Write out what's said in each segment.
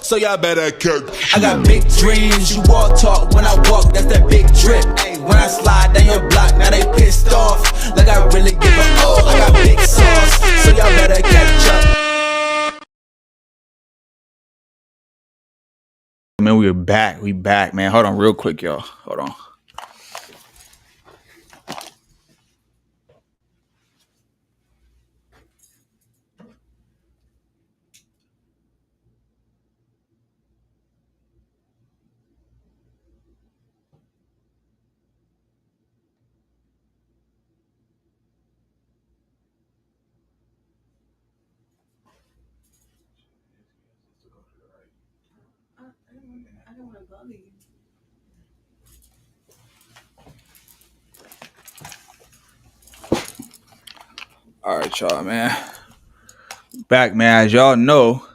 so y'all better cook. I got big dreams, you walk talk, when I walk, that's that big drip. When I slide down your block, now they pissed off, like I really give a oh. I got big sauce, so y'all better catch up. Man, we back, man. Hold on real quick, y'all. Hold on. I don't want to bother you. All right, y'all, man. Back, man. As y'all know,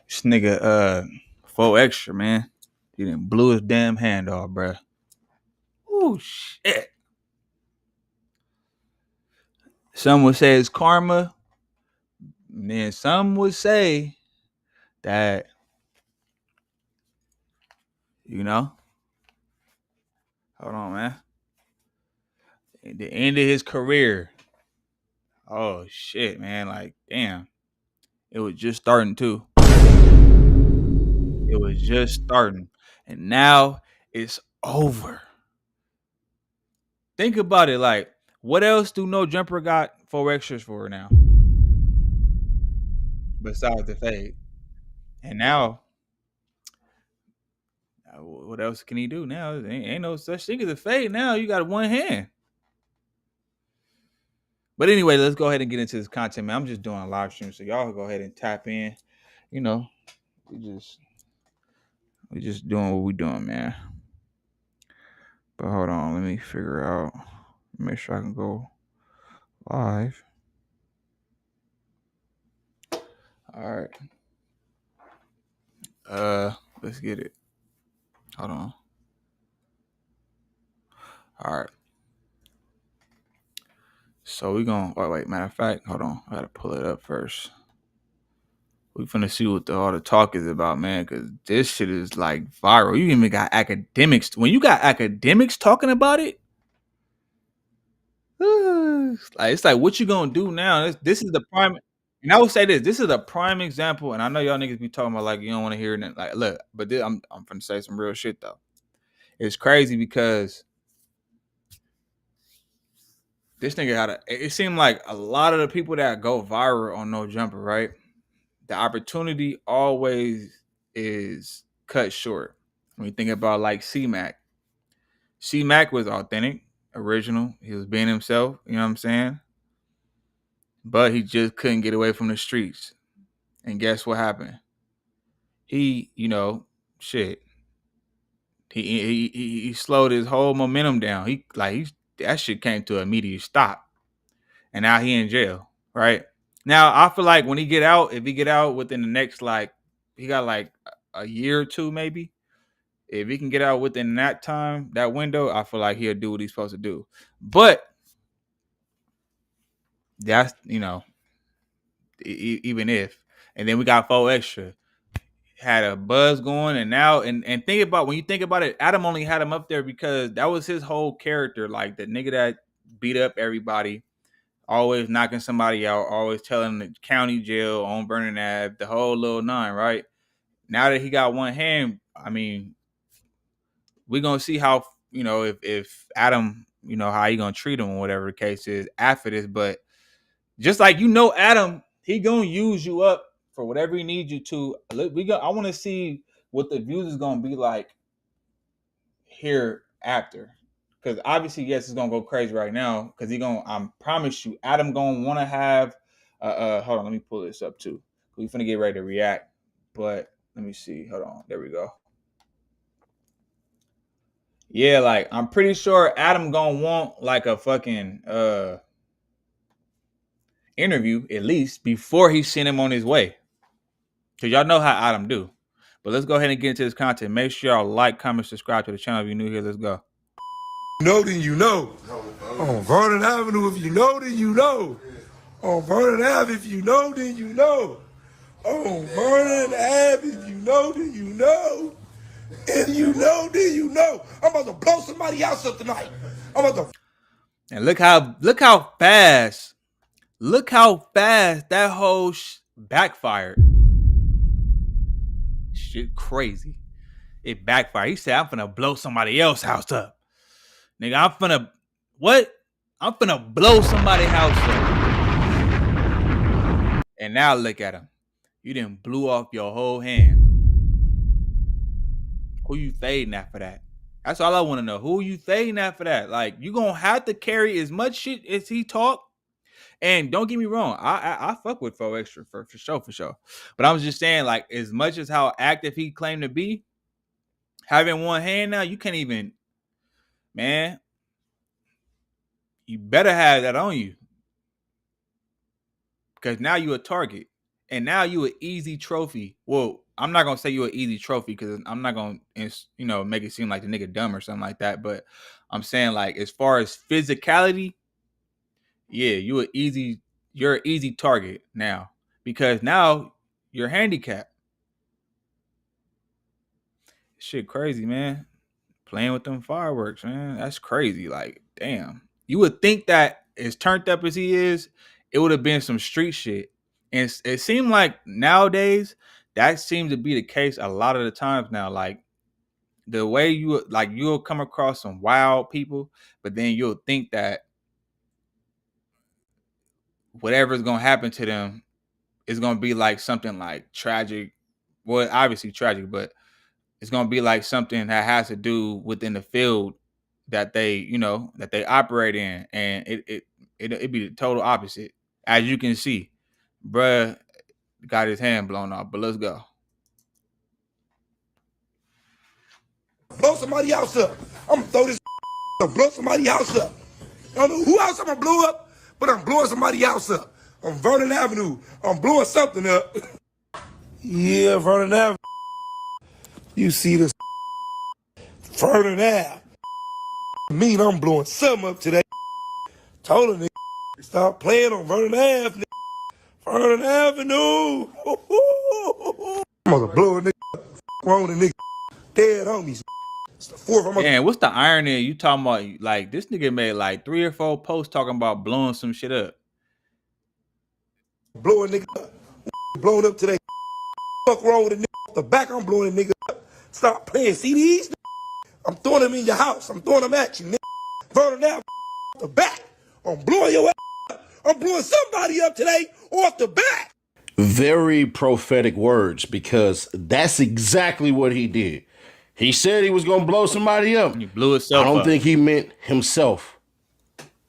this nigga, Faux Extra, man. He done blew his damn hand off, bruh. Oh shit. Some would say it's karma. And then some would say that, you know, hold on, man. At the end of his career. Oh shit, man. Like, damn. It was just starting too. It was just starting. And now it's over. Think about it, like, what else do No Jumper got Faux Extras for now? Besides the fade. And now, what else can he do now? Ain't no such thing as a fade now. You got one hand. But anyway, let's go ahead and get into this content, man. I'm just doing a live stream, so y'all go ahead and tap in. You know, we just doing what we doing, man. But hold on, let me figure out. Make sure I can go live. All right. Let's get it. Hold on. All right. So we gonna wait. Matter of fact, hold on. I gotta pull it up first. We finna see what all the talk is about, man. Cause this shit is like viral. You even got academics. When you got academics talking about it, it's like what you gonna do now? This is the prime. And I would say this is a prime example. And I know y'all niggas be talking about like you don't want to hear it. Like, look, but I'm finna say some real shit though. It's crazy because this nigga had it seemed like a lot of the people that go viral on No Jumper, right? The opportunity always is cut short. When you think about like C-Mac. C-Mac was authentic, original. He was being himself, you know what I'm saying? But he just couldn't get away from the streets. And guess what happened? He, you know, shit. He slowed his whole momentum down. That shit came to an immediate stop. And now he in jail, right? Now I feel like when he get out, if he get out within the next he got like a year or two maybe. If he can get out within that time, that window, I feel like he'll do what he's supposed to do. But that's, you know, even if. And then we got Faux Extra. Had a buzz going, and now and think about when you think about it, Adam only had him up there because that was his whole character, like the nigga that beat up everybody, always knocking somebody out, always telling the county jail on Vernon Ave, the whole little nine, right? Now that he got one hand, I mean, we're gonna see how, you know, if Adam, you know, how he gonna treat him or whatever the case is after this. But just like, you know, Adam, he gonna use you up for whatever he needs you to. I want to see what the views is gonna be like here after, because obviously, yes, it's gonna go crazy right now. Because I promise you, Adam gonna want to have. Hold on, let me pull this up too. We finna get ready to react, but let me see. Hold on, there we go. Yeah, like I'm pretty sure Adam gonna want like a fucking interview at least before he send him on his way. Cause y'all know how Adam do. But let's go ahead and get into this content. Make sure y'all like, comment, subscribe to the channel if you're new here. Let's go. Know then you know. On Vernon Avenue, if you know, then you know. On Vernon Ave, if you know, then you know. Oh, Vernon Ave, if you know, then you know. If you know, then you know. I'm about to blow somebody else up tonight. I'm about to. And look how fast that whole backfired. Shit crazy. It backfired. He said, I'm finna blow somebody else's house up. Nigga, I'm finna blow somebody's house up. And now look at him. You didn't blew off your whole hand. Who you fading at for that? That's all I want to know. Who you fading at for that? Like, you gonna have to carry as much shit as he talk. And don't get me wrong, I fuck with Faux Extra for sure. But I was just saying, like, as much as how active he claimed to be, having one hand now, you can't even, man. You better have that on you, because now you a target, and now you an easy trophy. Well, I'm not gonna say you an easy trophy because I'm not gonna, make it seem like the nigga dumb or something like that. But I'm saying, like, as far as physicality, yeah, you're an easy target now, because now you're handicapped. Shit crazy, man. Playing with them fireworks, man. That's crazy. Like, damn. You would think that as turned up as he is, it would have been some street shit. And it seemed like nowadays that seems to be the case a lot of the times now. Like, the way you'll come across some wild people, but then you'll think that whatever's gonna happen to them is gonna be like something like tragic. Well, obviously tragic, but it's gonna be like something that has to do within the field that they operate in, and it'd be the total opposite. As you can see, bruh got his hand blown off. But let's go. Blow somebody else up. I'm gonna throw this blow somebody else up. I don't know who else I'm gonna blow up, but I'm blowing somebody else up. On Vernon Avenue, I'm blowing something up. Yeah, Vernon Avenue. You see this Vernon Ave. Mean I'm blowing something up today. Told him, nigga, stop playing on Vernon Ave, nigga. Vernon Avenue. I'm gonna blow a nigga up. Wrong with a nigga. Dead homies. It's the fourth. Man, what's the irony? You talking about, like, this nigga made like 3 or 4 posts talking about blowing some shit up. Blowing nigga up. Blowing up today. Fuck wrong with a nigga off the back. I'm blowing a nigga up. Stop playing CDs. I'm throwing them in your house. I'm throwing them at you, nigga. Vernon Ave off the back. I'm blowing your ass up. I'm blowing somebody up today off the back. Very prophetic words, because that's exactly what he did. He said he was going to blow somebody up. He blew himself I don't up. think he meant himself.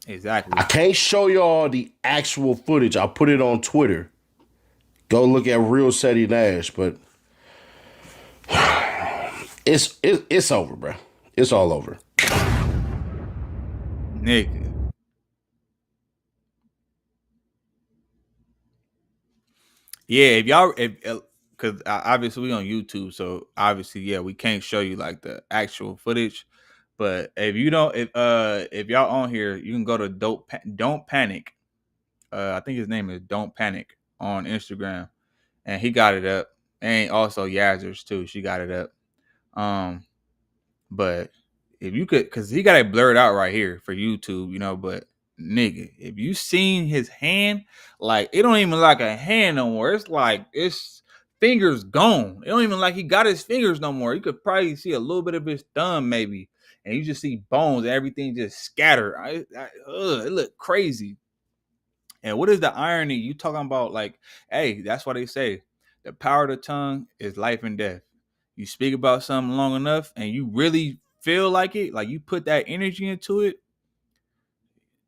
Exactly. I can't show y'all the actual footage. I'll put it on Twitter. Go look at Real Seti Nash, but it's over, bro. It's all over. Nigga. Yeah, because obviously we on YouTube, so obviously, yeah, we can't show you like the actual footage. But if y'all on here, you can go to Don't Panic. I think his name is Don't Panic on Instagram, and he got it up. And also Yazers too, she got it up. But if you could, because he got it blurred out right here for YouTube, but nigga, if you seen his hand, like, it don't even look like a hand no more. It's like it's fingers gone. It don't even like he got his fingers no more. You could probably see a little bit of his thumb maybe, and you just see bones and everything just scattered. It looked crazy. And what is the irony? You talking about, like, hey, that's why they say the power of the tongue is life and death. You speak about something long enough and you really feel like it, like you put that energy into it,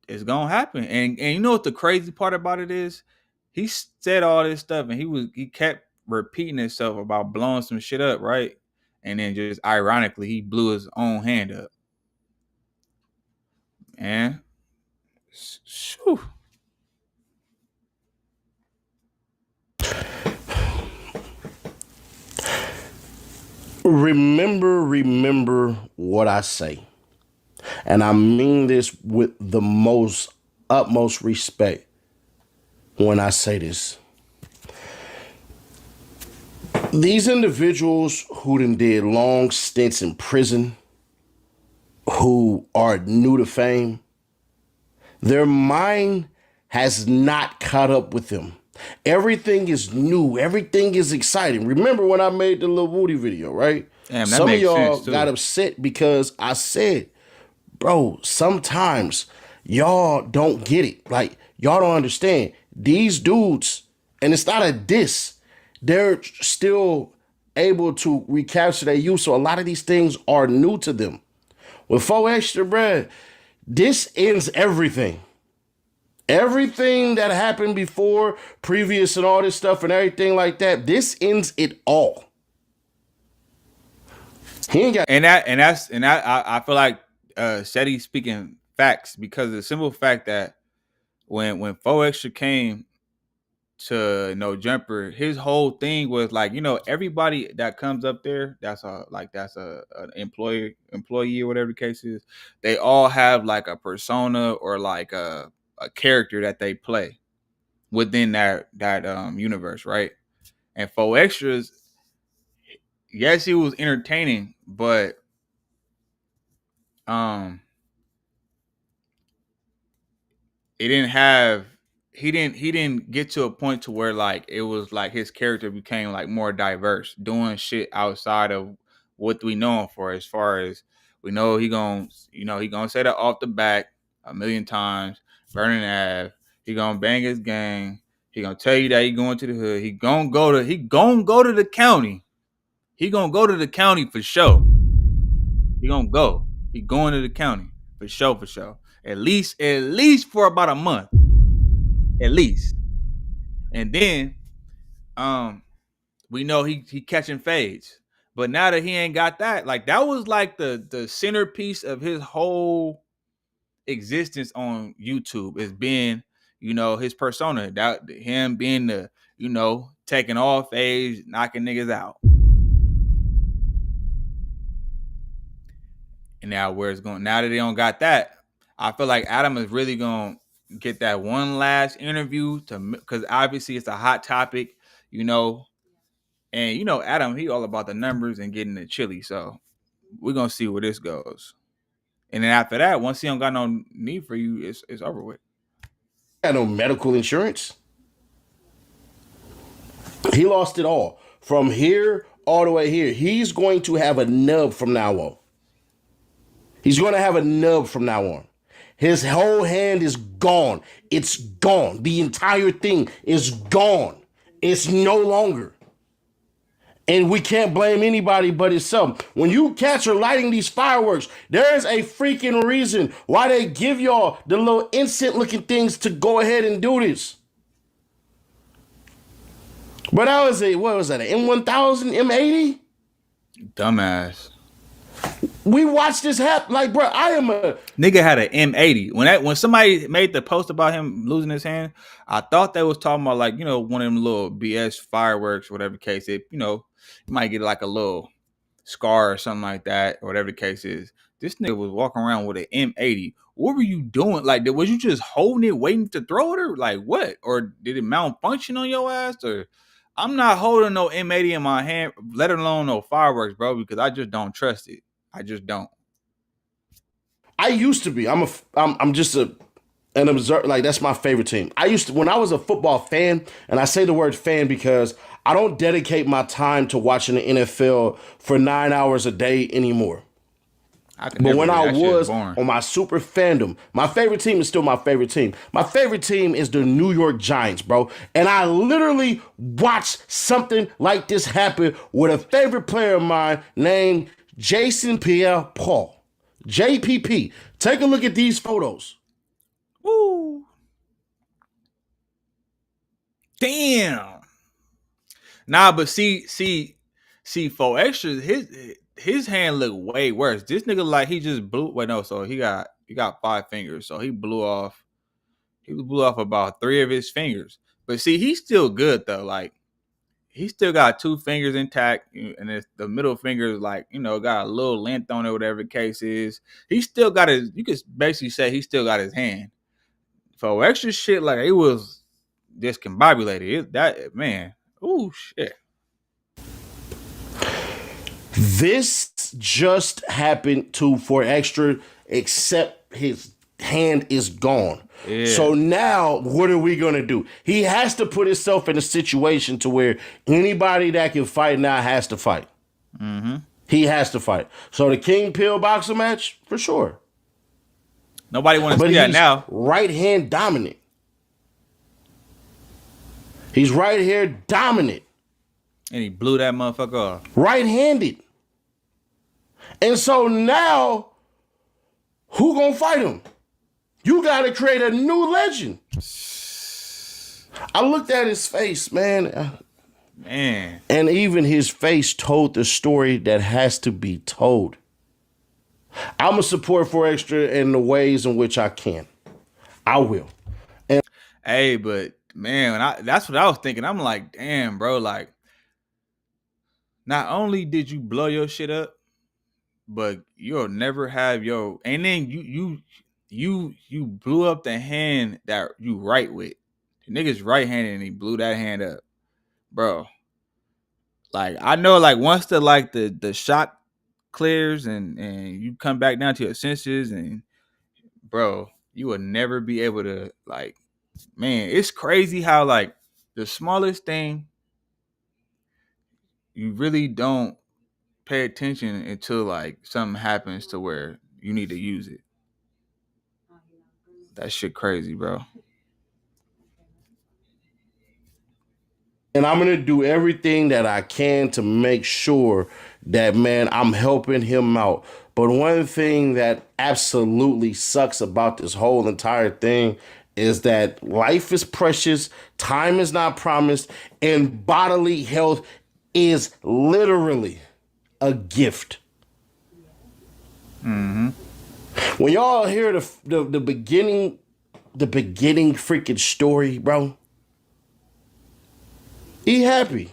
it's gonna happen. And you know what the crazy part about it is? He said all this stuff and he kept repeating himself about blowing some shit up, right? And then just ironically, he blew his own hand up. And shoo. Remember what I say. And I mean this with the utmost respect when I say this. These individuals who done did long stints in prison, who are new to fame, their mind has not caught up with them. Everything is new. Everything is exciting. Remember when I made the Lil Woody video, right? Damn, that Some of makes y'all sense too. got upset because I said, bro, sometimes y'all don't get it. Like, y'all don't understand. These dudes, and it's not a diss, they're still able to recapture their youth. So a lot of these things are new to them. With Faux Extra, bruh, this ends everything. Everything that happened before, previous, and all this stuff and everything like that, this ends it all. He ain't got. I feel like Shetty speaking facts, because the simple fact that when Faux Extra came to No Jumper, his whole thing was like, everybody that comes up there, that's an employee or whatever the case is, they all have like a persona or like a character that they play within that universe, right? And Faux Extras, yes, he was entertaining, but um it didn't have he didn't get to a point to where like it was like his character became like more diverse, doing shit outside of what we know him for. As far as we know, he gonna say that off the back a million times, burning Ave. He gonna bang his gang. He gonna tell you that he going to the hood. He gonna go to the county. He gonna go to the county for sure. He gonna go. He going to the county for sure, for sure. At least for about a month. At least. And then we know he catching fades. But now that he ain't got that, like that was like the centerpiece of his whole existence on YouTube, is being, his persona. That him being the, taking all fades, knocking niggas out. And now where it's going, now that they don't got that, I feel like Adam is really gonna get that one last interview because obviously it's a hot topic, and Adam, he all about the numbers and getting the chili. So we're gonna see where this goes. And then after that, once he don't got no need for you, it's over with. No medical insurance. He lost it all. From here all the way here. He's going to have a nub from now on. He's going to have a nub from now on. His whole hand is gone. It's gone. The entire thing is gone. It's no longer. And we can't blame anybody but itself. When you catch her lighting these fireworks, there is a freaking reason why they give y'all the little instant looking things to go ahead and do this. But that was what was that, an M1000, M80? Dumbass. We watched this happen. Like, bro, I am a nigga had an M80. When somebody made the post about him losing his hand, I thought they was talking about like, one of them little BS fireworks, whatever the case. You might get like a little scar or something like that, or whatever the case is. This nigga was walking around with an M80. What were you doing? Like, was you just holding it, waiting to throw it, or like what? Or did it malfunction on your ass? Or I'm not holding no M80 in my hand, let alone no fireworks, bro, because I just don't trust it. I just don't. I used to be. I'm just an observer. Like, that's my favorite team. I used to, when I was a football fan, and I say the word fan because I don't dedicate my time to watching the NFL for 9 hours a day anymore. But when I was on my super fandom, my favorite team is still my favorite team. My favorite team is the New York Giants, bro. And I literally watched something like this happen with a favorite player of mine named Jason Pierre-Paul. JPP. Take a look at these photos. Woo. Damn. Nah, but see, Faux Extra, his hand look way worse. This nigga like he just blew. Wait, no. So he got 5 fingers. So he blew off about 3 of his fingers. But see, he's still good though. Like he still got 2 fingers intact, and it's the middle finger is like got a little length on it, whatever the case is. He still got his. You could basically say he still got his hand. Faux Extra shit, like it was discombobulated. That man. Oh shit. This just happened to For Extra, except his hand is gone. Yeah. So now what are we going to do? He has to put himself in a situation to where anybody that can fight now has to fight. Mm-hmm. He has to fight. So the King Pill boxing match, for sure. Nobody wants to see that now. Right hand dominant. He's right here dominant. And he blew that motherfucker off. Right-handed. And so now, who gonna fight him? You gotta create a new legend. I looked at his face, man. Man. And even his face told the story that has to be told. I'm going to support For Extra in the ways in which I can. I will. And hey, but man, that's what I was thinking. I'm like, damn, bro, like, not only did you blow your shit up, but you'll never have your, and then you blew up the hand that you right with. The nigga's right-handed and he blew that hand up. Bro, like, I know, like, once the shot clears and you come back down to your senses, and bro, you will never be able to, like, man, it's crazy how, like, the smallest thing you really don't pay attention until, like, something happens to where you need to use it. That shit crazy, bro. And I'm going to do everything that I can to make sure that, man, I'm helping him out. But one thing that absolutely sucks about this whole entire thing is that life is precious, time is not promised, and bodily health is literally a gift. Mm-hmm. When y'all hear the beginning freaking story, bro, he happy.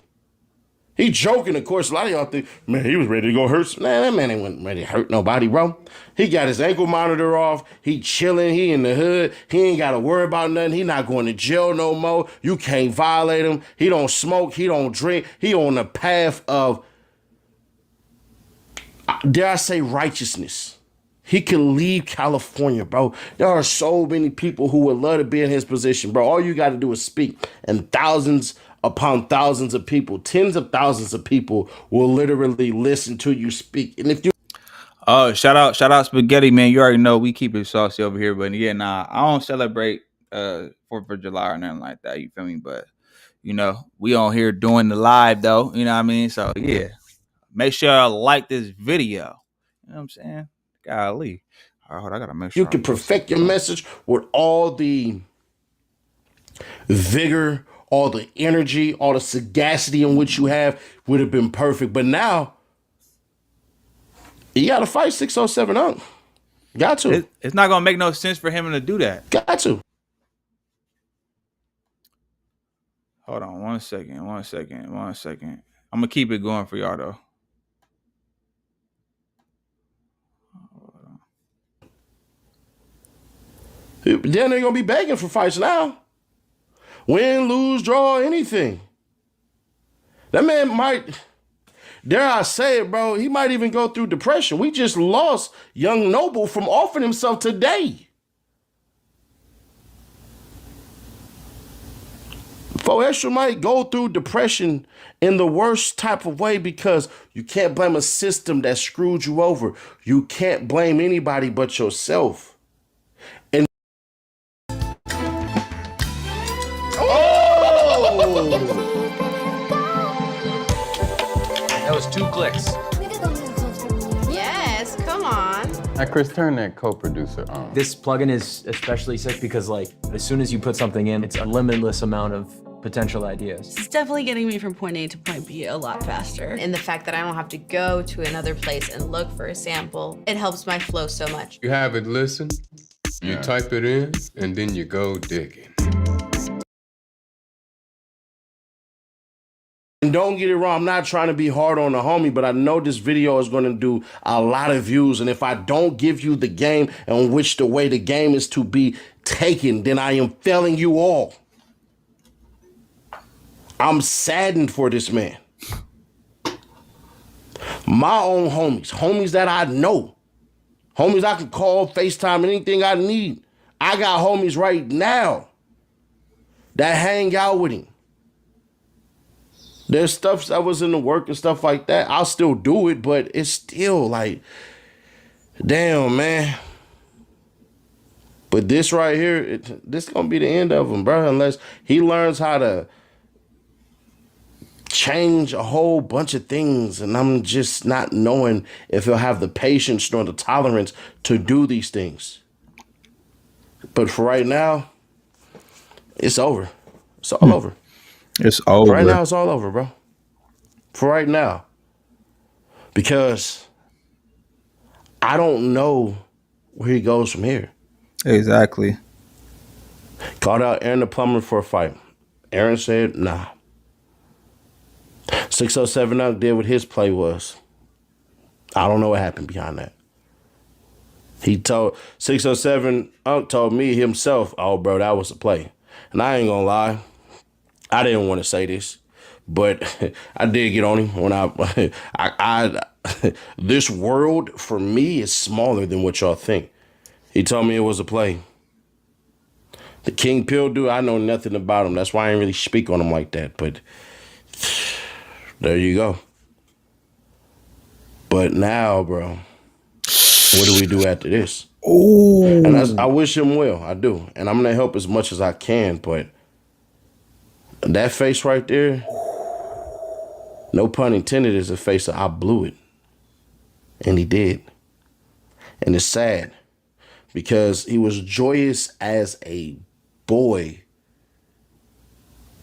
He joking, of course. A lot of y'all think, man, he was ready to go hurt. Man, that man ain't ready to hurt nobody, bro. He got his ankle monitor off. He chilling. He in the hood. He ain't got to worry about nothing. He not going to jail no more. You can't violate him. He don't smoke. He don't drink. He on the path of, dare I say, righteousness. He can leave California, bro. There are so many people who would love to be in his position, bro. All you got to do is speak, and thousands upon thousands of people, tens of thousands of people will literally listen to you speak. And if you shout out Spaghetti, man. You already know we keep it saucy over here, but yeah, nah, I don't celebrate 4th of July or nothing like that. You feel me? But you know, we on here doing the live though. You know what I mean? So yeah, make sure I like this video. You know what I'm saying? Golly. All right, hold on, I gotta make sure you can perfect your message with all the vigor, all the energy, all the sagacity in which you have, would have been perfect. But now, you got to fight 607 Got to. It's not going to make no sense for him to do that. Got to. Hold on one second. I'm going to keep it going for y'all, though. Then they're going to be begging for fights now. Win, lose, draw, anything. That man might, dare I say it, bro, he might even go through depression. We just lost Young Noble from offering himself today. Faux Extra might go through depression in the worst type of way because you can't blame a system that screwed you over. You can't blame anybody but yourself. And that was 2 clicks. Yes, come on. Now, Chris, turn that co-producer on. This plugin is especially sick because, like, as soon as you put something in, it's a limitless amount of potential ideas. It's definitely getting me from point A to point B a lot faster. And the fact that I don't have to go to another place and look for a sample, it helps my flow so much. You have it listen, you type it in, and then you go digging. And don't get it wrong, I'm not trying to be hard on the homie, but I know this video is going to do a lot of views. And if I don't give you the game in which the way the game is to be taken, then I am failing you all. I'm saddened for this man. My own homies that I know, homies I can call, FaceTime, anything I need. I got homies right now that hang out with him. There's stuff that was in the work and stuff like that. I'll still do it, but it's still like, damn, man. But this right here, this gonna be the end of him, bro. Unless he learns how to change a whole bunch of things, and I'm just not knowing if he'll have the patience nor the tolerance to do these things. But for right now, it's over. It's all over. It's For over. right now, it's all over, bro. For right now. Because I don't know where he goes from here. Exactly. Called out Aaron the plumber for a fight. Aaron said, nah. 607 Unc did what his play was. I don't know what happened behind that. He told 607 Unc told me himself, oh, bro, that was a play. And I ain't gonna lie. I didn't want to say this, but I did get on him when I this world for me is smaller than what y'all think. He told me it was a play. The King Pill dude, I know nothing about him. That's why I ain't really speak on him like that. But there you go. But now, bro, what do we do after this? Ooh. And I wish him well. I do. And I'm going to help as much as I can. But that face right there, no pun intended, is a face that I blew it. And he did. And it's sad because he was joyous as a boy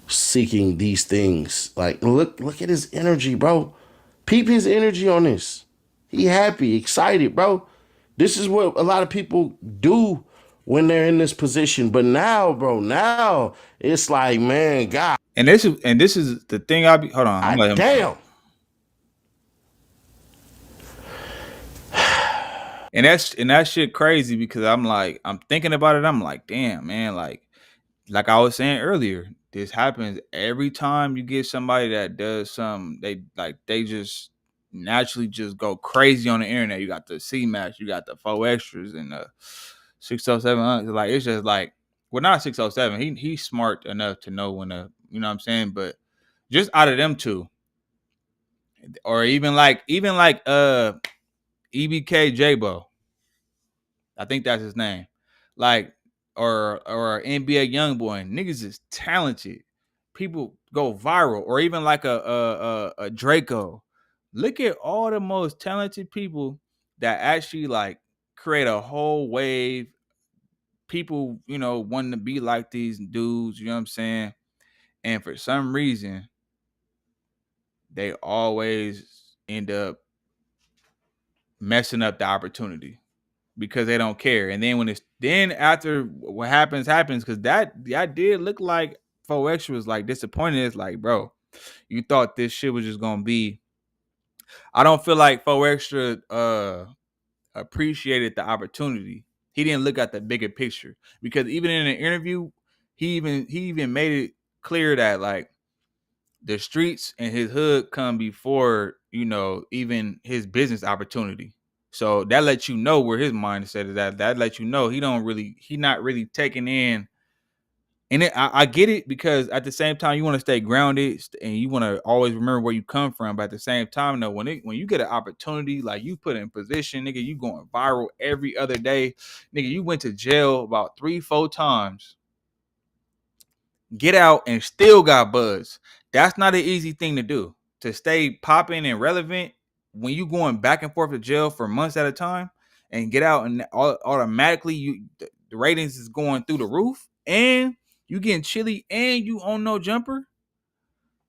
seeking these things. Like, look at his energy, bro. Peep his energy on this. He happy, excited, bro. This is what a lot of people do when they're in this position. But now, bro, now it's like, man, God. And this is the thing. Hold on. I'm letting him. Damn. And that shit crazy because I'm thinking about it. I'm like, damn, man. Like I was saying earlier, this happens every time you get somebody that does something. They just naturally just go crazy on the internet. You got the C match, you got the Faux Extras, and the 607. Like it's just like, well, not 607. He's smart enough to know when to, you know what I'm saying. But just out of them two, or even like EBK J-Bo. I think that's his name. Like, or NBA Youngboy. Niggas is talented. People go viral. Or even like a Draco. Look at all the most talented people that actually like create a whole wave. People, wanting to be like these dudes, you know what I'm saying? And for some reason, they always end up messing up the opportunity because they don't care. And then after what happens, because that did look like Faux Extra was like disappointed. It's like, bro, you thought this shit was just gonna be. I don't feel like Faux Extra appreciated the opportunity. He didn't look at the bigger picture because even in an interview, he even made it clear that like the streets and his hood come before even his business opportunity. So that lets you know where his mindset is at. That lets you know he not really taking in. And I get it because at the same time you want to stay grounded and you want to always remember where you come from. But at the same time, though, when you get an opportunity, like you put in position, nigga, you going viral every other day, nigga. You went to jail about 3-4 times. Get out and still got buzz. That's not an easy thing to do. To stay popping and relevant when you going back and forth to jail for months at a time and get out and automatically the ratings is going through the roof and you getting chilly and you on no jumper.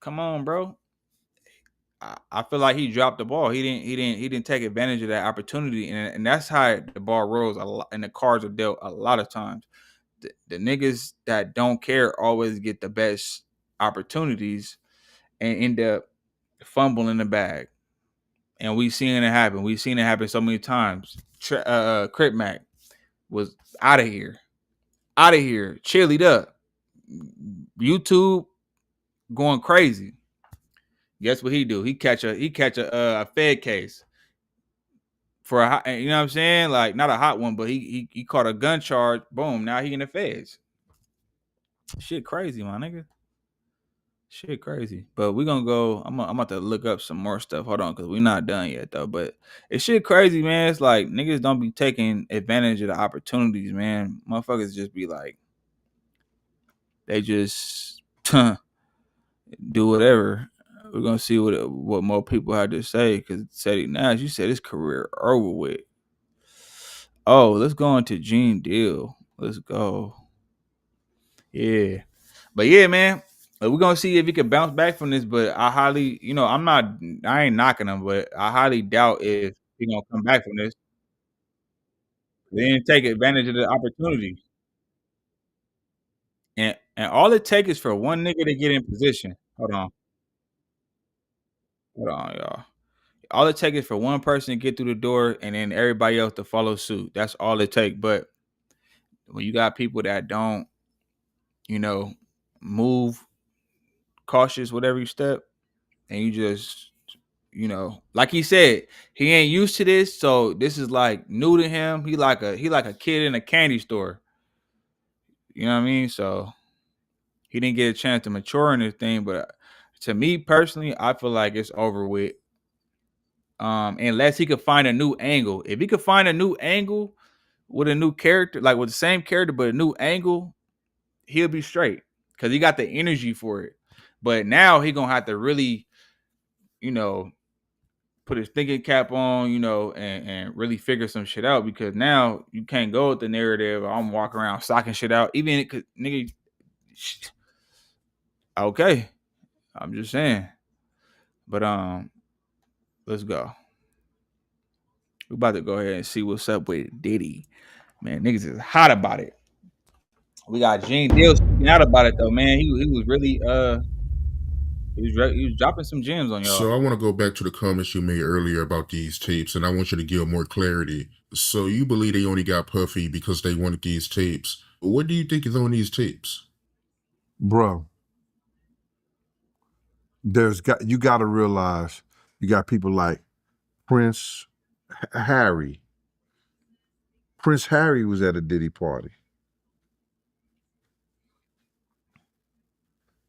Come on, bro. I feel like he dropped the ball. He didn't take advantage of that opportunity, and that's how the ball rolls a lot, and the cards are dealt a lot of times. The niggas that don't care always get the best opportunities and end up fumbling the bag. And we've seen it happen. We've seen it happen so many times. Crip Mac was out of here, cheerlead up. YouTube going crazy. Guess what he do? He catch a Fed case for a hot, you know what I'm saying? Like not a hot one, but he caught a gun charge. Boom, now he in the feds. Shit crazy, my nigga. Shit crazy. But we gonna go. I'm about to look up some more stuff. Hold on, because we're not done yet though. But it's shit crazy, man. It's like niggas don't be taking advantage of the opportunities, man. Motherfuckers just be like, they just do whatever. We're gonna see what more people had to say. Because Teddy Nash, you said his career over with. Oh, let's go into Gene Deal. Let's go. Yeah. But yeah, man, we're gonna see if he can bounce back from this. But I highly, I ain't knocking him, but I highly doubt if he gonna come back from this. They didn't take advantage of the opportunity. And all it takes is for one nigga to get in position. Hold on, y'all. All it takes is for one person to get through the door and then everybody else to follow suit. That's all it takes. But when you got people that don't, move cautious with every step, and you just, like he said, he ain't used to this, so this is like new to him. He like a kid in a candy store. You know what I mean? So he didn't get a chance to mature in this thing. But to me personally, I feel like it's over with. Unless he could find a new angle. If he could find a new angle with a new character, like with the same character but a new angle, he'll be straight because he got the energy for it. But now he gonna have to really, put his thinking cap on, and really figure some shit out, because now you can't go with the narrative. I'm walking around socking shit out, even because nigga. Okay, I'm just saying. But let's go. We're about to go ahead and see what's up with Diddy. Man, niggas is hot about it. We got Gene Deal speaking out about it though, man. He was really he was dropping some gems on y'all. So I want to go back to the comments you made earlier about these tapes, and I want you to give more clarity. So you believe they only got Puffy because they wanted these tapes. What do you think is on these tapes? Bro, you got to realize you got people like Prince Harry. Prince Harry was at a Diddy party.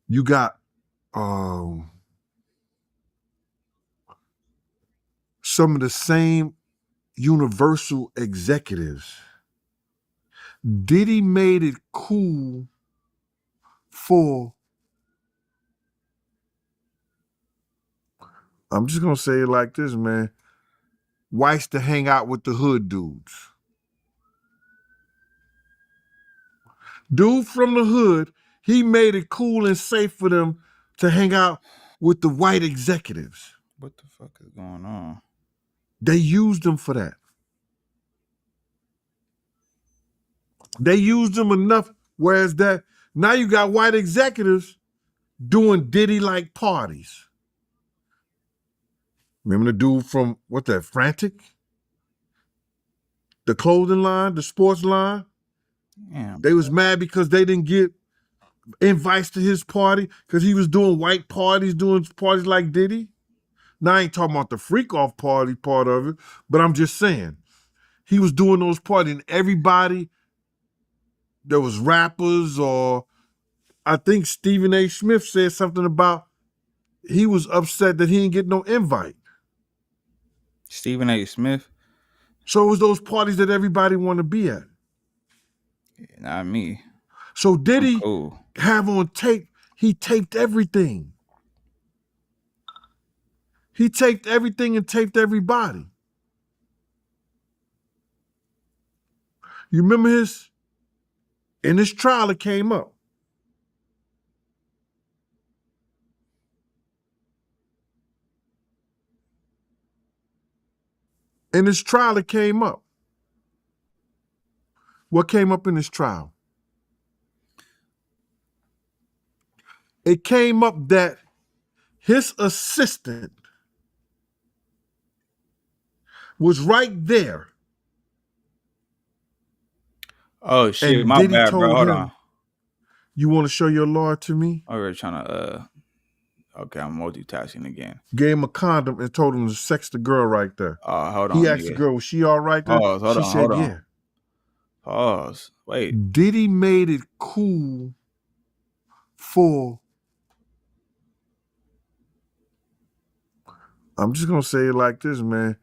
You got some of the same Universal executives. Diddy made it cool for, I'm just gonna say it like this, man, whites to hang out with the hood dudes. Dude from the hood, he made it cool and safe for them to hang out with the white executives. What the fuck is going on? They used them for that. They used them enough, whereas that now you got white executives doing Diddy-like parties. Remember the dude from, Frantic? The clothing line, the sports line? Damn, they was mad because they didn't get invites to his party because he was doing white parties, doing parties like Diddy. Now, I ain't talking about the freak-off party part of it, but I'm just saying, he was doing those parties, and everybody, there was rappers, or I think Stephen A. Smith said something about he was upset that he didn't get no invite. Stephen A. Smith? So it was those parties that everybody want to be at. Not me. So Diddy have on tape, he taped everything. He taped everything and taped everybody. You remember in his trial it came up. In his trial it came up. What came up in his trial? It came up that his assistant was right there. Oh shit, and my Diddy bad, told bro. Hold him, on. "You want to show your lord to me?" I was trying to Okay, I'm multitasking again. Gave him a condom and told him to sex the girl right there. Hold on. He asked the girl, was she all right there? Pause. Hold She on. said, Hold on. yeah. Pause. Wait. Diddy made it cool for, I'm just going to say it like this, man.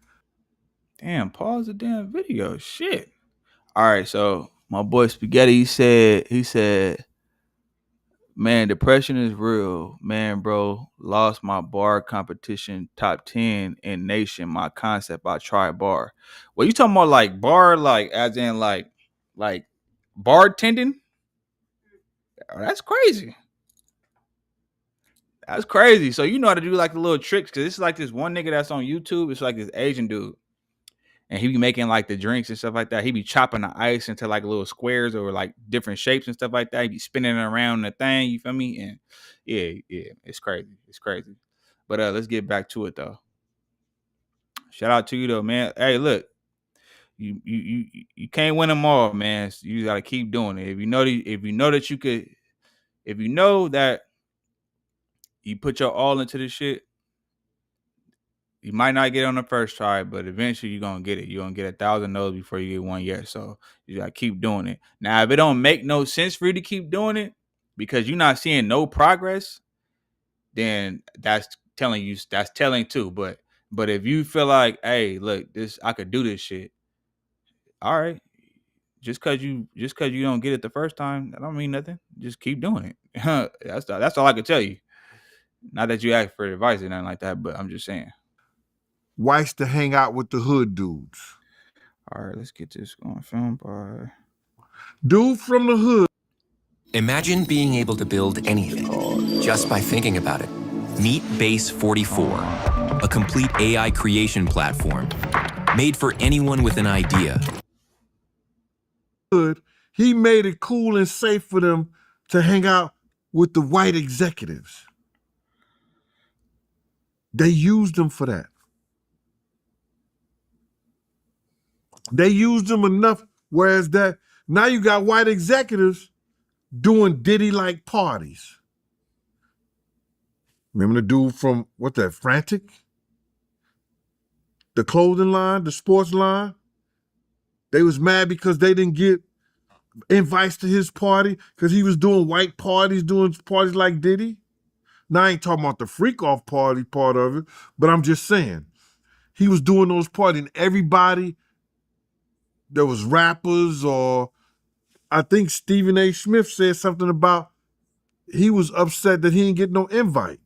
Damn, pause the damn video. Shit. All right, so my boy Spaghetti, he said, man, depression is real. Man, bro, lost my bar competition top 10 in nation. My concept, I tried bar. Well, you talking about like bar, like as in like bartending? Oh, that's crazy. That's crazy. So you know how to do like the little tricks, because it's like this one nigga that's on YouTube. It's like this Asian dude. And he be making like the drinks and stuff like that. He be chopping the ice into like little squares or like different shapes and stuff like that. He be spinning it around the thing, you feel me? And yeah, it's crazy. It's crazy. But let's get back to it though. Shout out to you though, man. Hey, look, you can't win them all, man. So you gotta keep doing it. If you know that you put your all into this shit, you might not get on the first try, but eventually you're gonna get it. You're gonna get 1,000 no's before you get 1 yes. So you gotta keep doing it. Now, if it don't make no sense for you to keep doing it because you're not seeing no progress, then that's telling too. But if you feel like, hey, look, I could do this shit, all right. Just cause you don't get it the first time, that don't mean nothing. Just keep doing it. That's all I can tell you. Not that you ask for advice or nothing like that, but I'm just saying. Whites to hang out with the hood dudes. All right, let's get this going. Film by dude from the hood. Imagine being able to build anything just by thinking about it. Meet Base 44, a complete AI creation platform made for anyone with an idea. He made it cool and safe for them to hang out with the white executives. They used them for that. They used them enough, whereas that now you got white executives doing Diddy-like parties. Remember the dude from, Frantic? The clothing line, the sports line? They was mad because they didn't get invites to his party because he was doing white parties, doing parties like Diddy. Now, I ain't talking about the freak-off party part of it, but I'm just saying, he was doing those parties, and everybody, there was rappers, or I think Stephen A. Smith said something about he was upset that he didn't get no invite.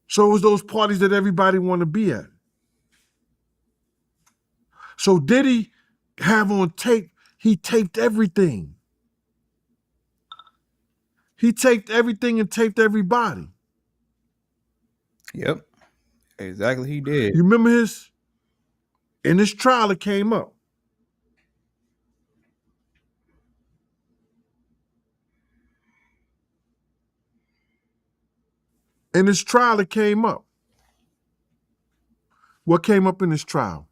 So it was those parties that everybody wanted to be at. So Diddy have on tape, he taped everything. He taped everything and taped everybody. Yep. Exactly, he did. You remember in his trial it came up. In his trial it came up. What came up in his trial?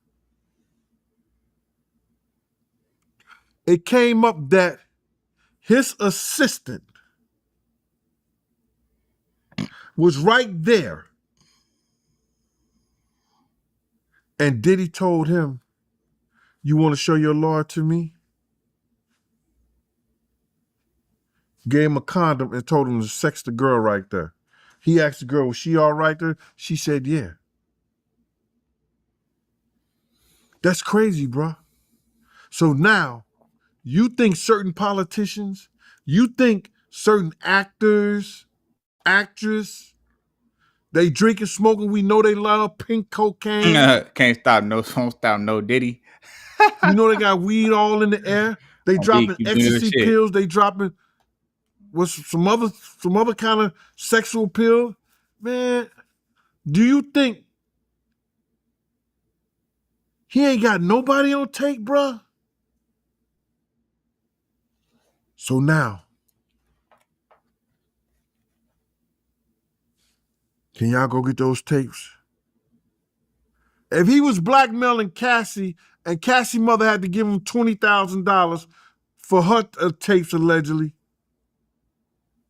It came up that his assistant was right there. And Diddy told him, you want to show your lawyer to me? Gave him a condom and told him to sex the girl right there. He asked the girl, was she all right there? She said, yeah. That's crazy, bro. So now, you think certain politicians, you think certain actors, actress, they drinking, smoking, we know they love pink cocaine. Won't stop no Diddy. You know they got weed all in the air. They dropping ecstasy pills. They dropping some other kind of sexual pill. Man, do you think he ain't got nobody on tape, bruh? So now, can y'all go get those tapes? If he was blackmailing Cassie and Cassie's mother had to give him $20,000 for her tapes allegedly,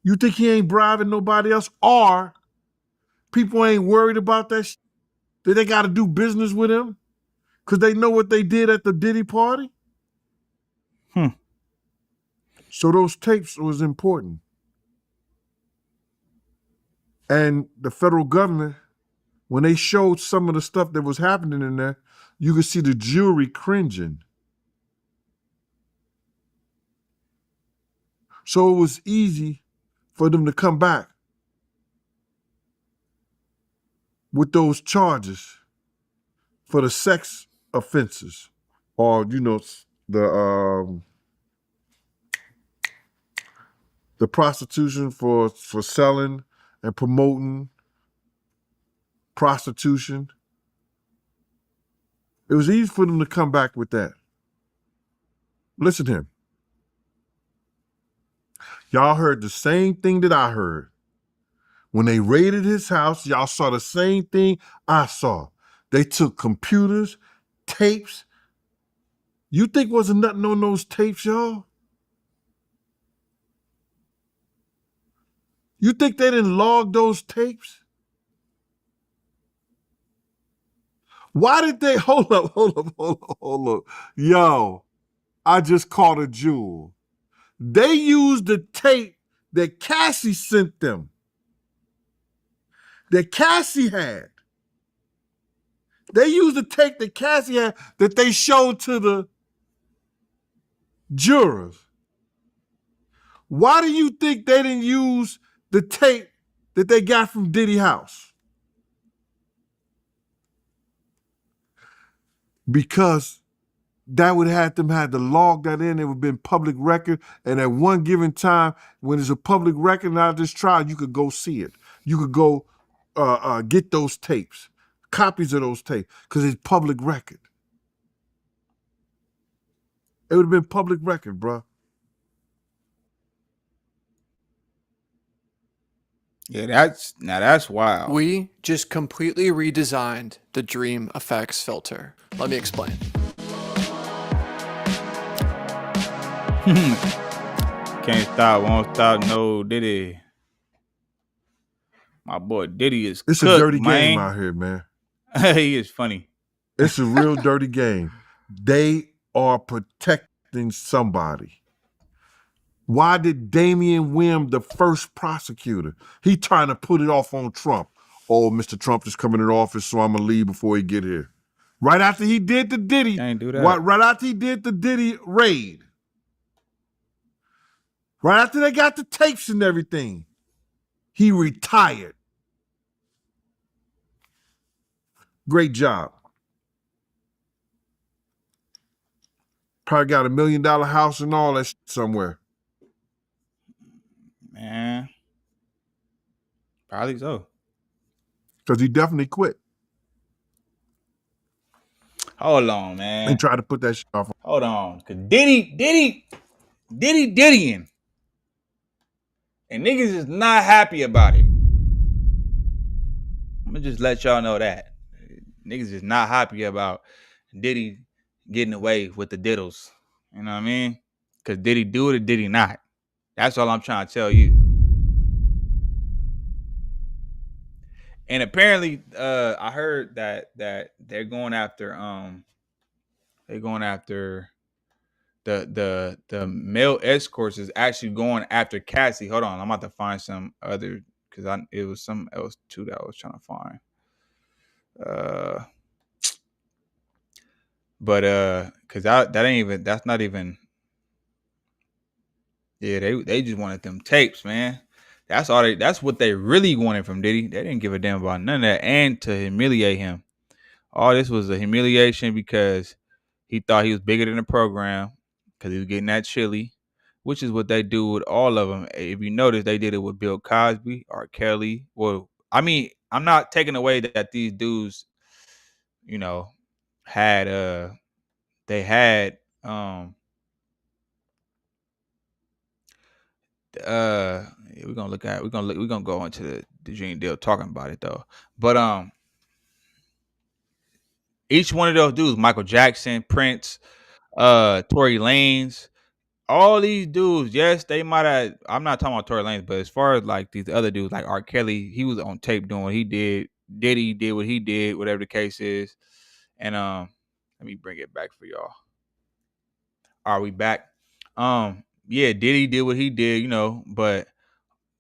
You think he ain't bribing nobody else? Or people ain't worried about that that they got to do business with him because they know what they did at the Diddy party? So those tapes was important. And the federal government, when they showed some of the stuff that was happening in there, you could see the jury cringing. So it was easy for them to come back with those charges for the sex offenses, or the prostitution for selling and promoting prostitution. It was easy for them to come back with that. Listen to him. Y'all heard the same thing that I heard. When they raided his house, y'all saw the same thing I saw. They took computers, tapes. You think wasn't nothing on those tapes, y'all? You think they didn't log those tapes? Why did they, hold up. Yo, I just caught a jewel. They used the tape that Cassie sent them, that Cassie had. They used the tape that Cassie had that they showed to the jurors. Why do you think they didn't use the tape that they got from Diddy house? Because that would have them had to log that in. It would have been public record. And at one given time, when it's a public record out of this trial, you could go see it. You could go get those tapes, copies of those tapes, because it's public record. It would have been public record, bro. Yeah, that's wild. We just completely redesigned the Dream Effects filter. Let me explain. Can't stop, won't stop, no Diddy. My boy Diddy is It's cooked, a dirty man. game out here, man. He is funny. It's a real dirty game. They are protecting somebody. Why did Damian Wim, the first prosecutor, he trying to put it off on Trump? Oh, Mr. Trump is coming in office, so I'm going to leave before he get here. Right after he did the Diddy, Can't do that. right after he did the Diddy raid, right after they got the tapes and everything, he retired. Great job. Probably got $1 million house and all that somewhere. Man. Probably so. Because he definitely quit Hold on, man. and tried to put that shit off. Hold on. Cause Diddying. And niggas is not happy about it. I'm gonna just let y'all know that. Niggas is not happy about Diddy getting away with the diddles. You know what I mean? Cause Diddy do it or did he not? That's all I'm trying to tell you. And apparently, I heard that they're going after the male escorts is actually going after Cassie. Hold on, I'm about to find some other because it was something else too that I was trying to find. But because that's not even. Yeah, they just wanted them tapes, man. That's what they really wanted from Diddy. They didn't give a damn about none of that, and to humiliate him. All this was a humiliation because he thought he was bigger than the program because he was getting that chili, which is what they do with all of them. If you notice, they did it with Bill Cosby, R. Kelly. Well, I mean, I'm not taking away that these dudes, you know, had they had we're gonna go into the Dream Deal talking about it though. But each one of those dudes, Michael Jackson, Prince, Tory Lanez, all these dudes, yes, they might have. I'm not talking about Tory Lanez, but as far as like these other dudes, like R. Kelly, he was on tape doing what he did. Diddy did what he did, whatever the case is. And let me bring it back for y'all. Are we back? Yeah, Diddy did what he did, you know, but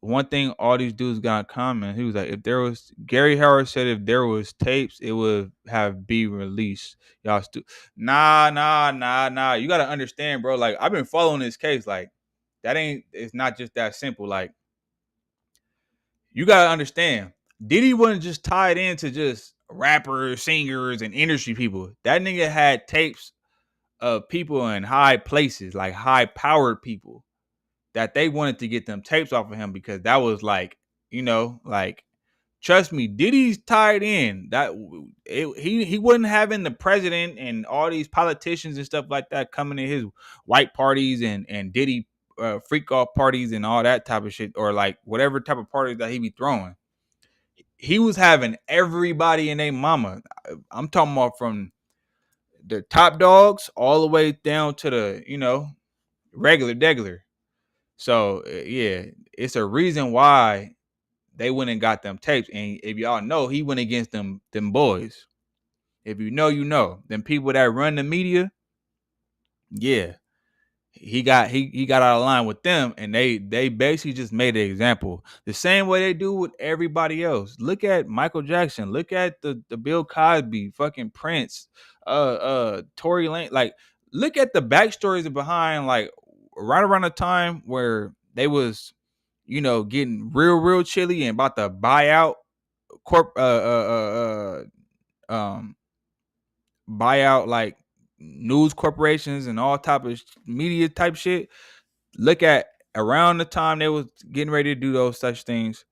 one thing all these dudes got in common, he was like, if there was Gary Howard said if there was tapes, it would have be released. Y'all nah. You gotta understand, bro. Like, I've been following this case. Like, it's not just that simple. Like, you gotta understand, Diddy wasn't just tied into just rappers, singers, and industry people. That nigga had tapes of people in high places, like high powered people, that they wanted to get them tapes off of him because that was like, you know, like, trust me, Diddy's tied in. He wasn't having the president and all these politicians and stuff like that coming to his white parties and Diddy freak off parties and all that type of shit, or like whatever type of parties that he be throwing. He was having everybody and their mama. I'm talking about from the top dogs all the way down to the, you know, regular. So yeah, it's a reason why they went and got them tapes. And if y'all know, he went against them boys. If you know, you know. Them people that run the media, yeah. He got out of line with them, and they basically just made an example. The same way they do with everybody else. Look at Michael Jackson. Look at the Bill Cosby, fucking Prince, Tory Lane. Like, look at the backstories behind, like, right around the time where they was, you know, getting real chilly and about to buy out buy out like news corporations and all type of media type shit. Look at around the time they was getting ready to do those such things,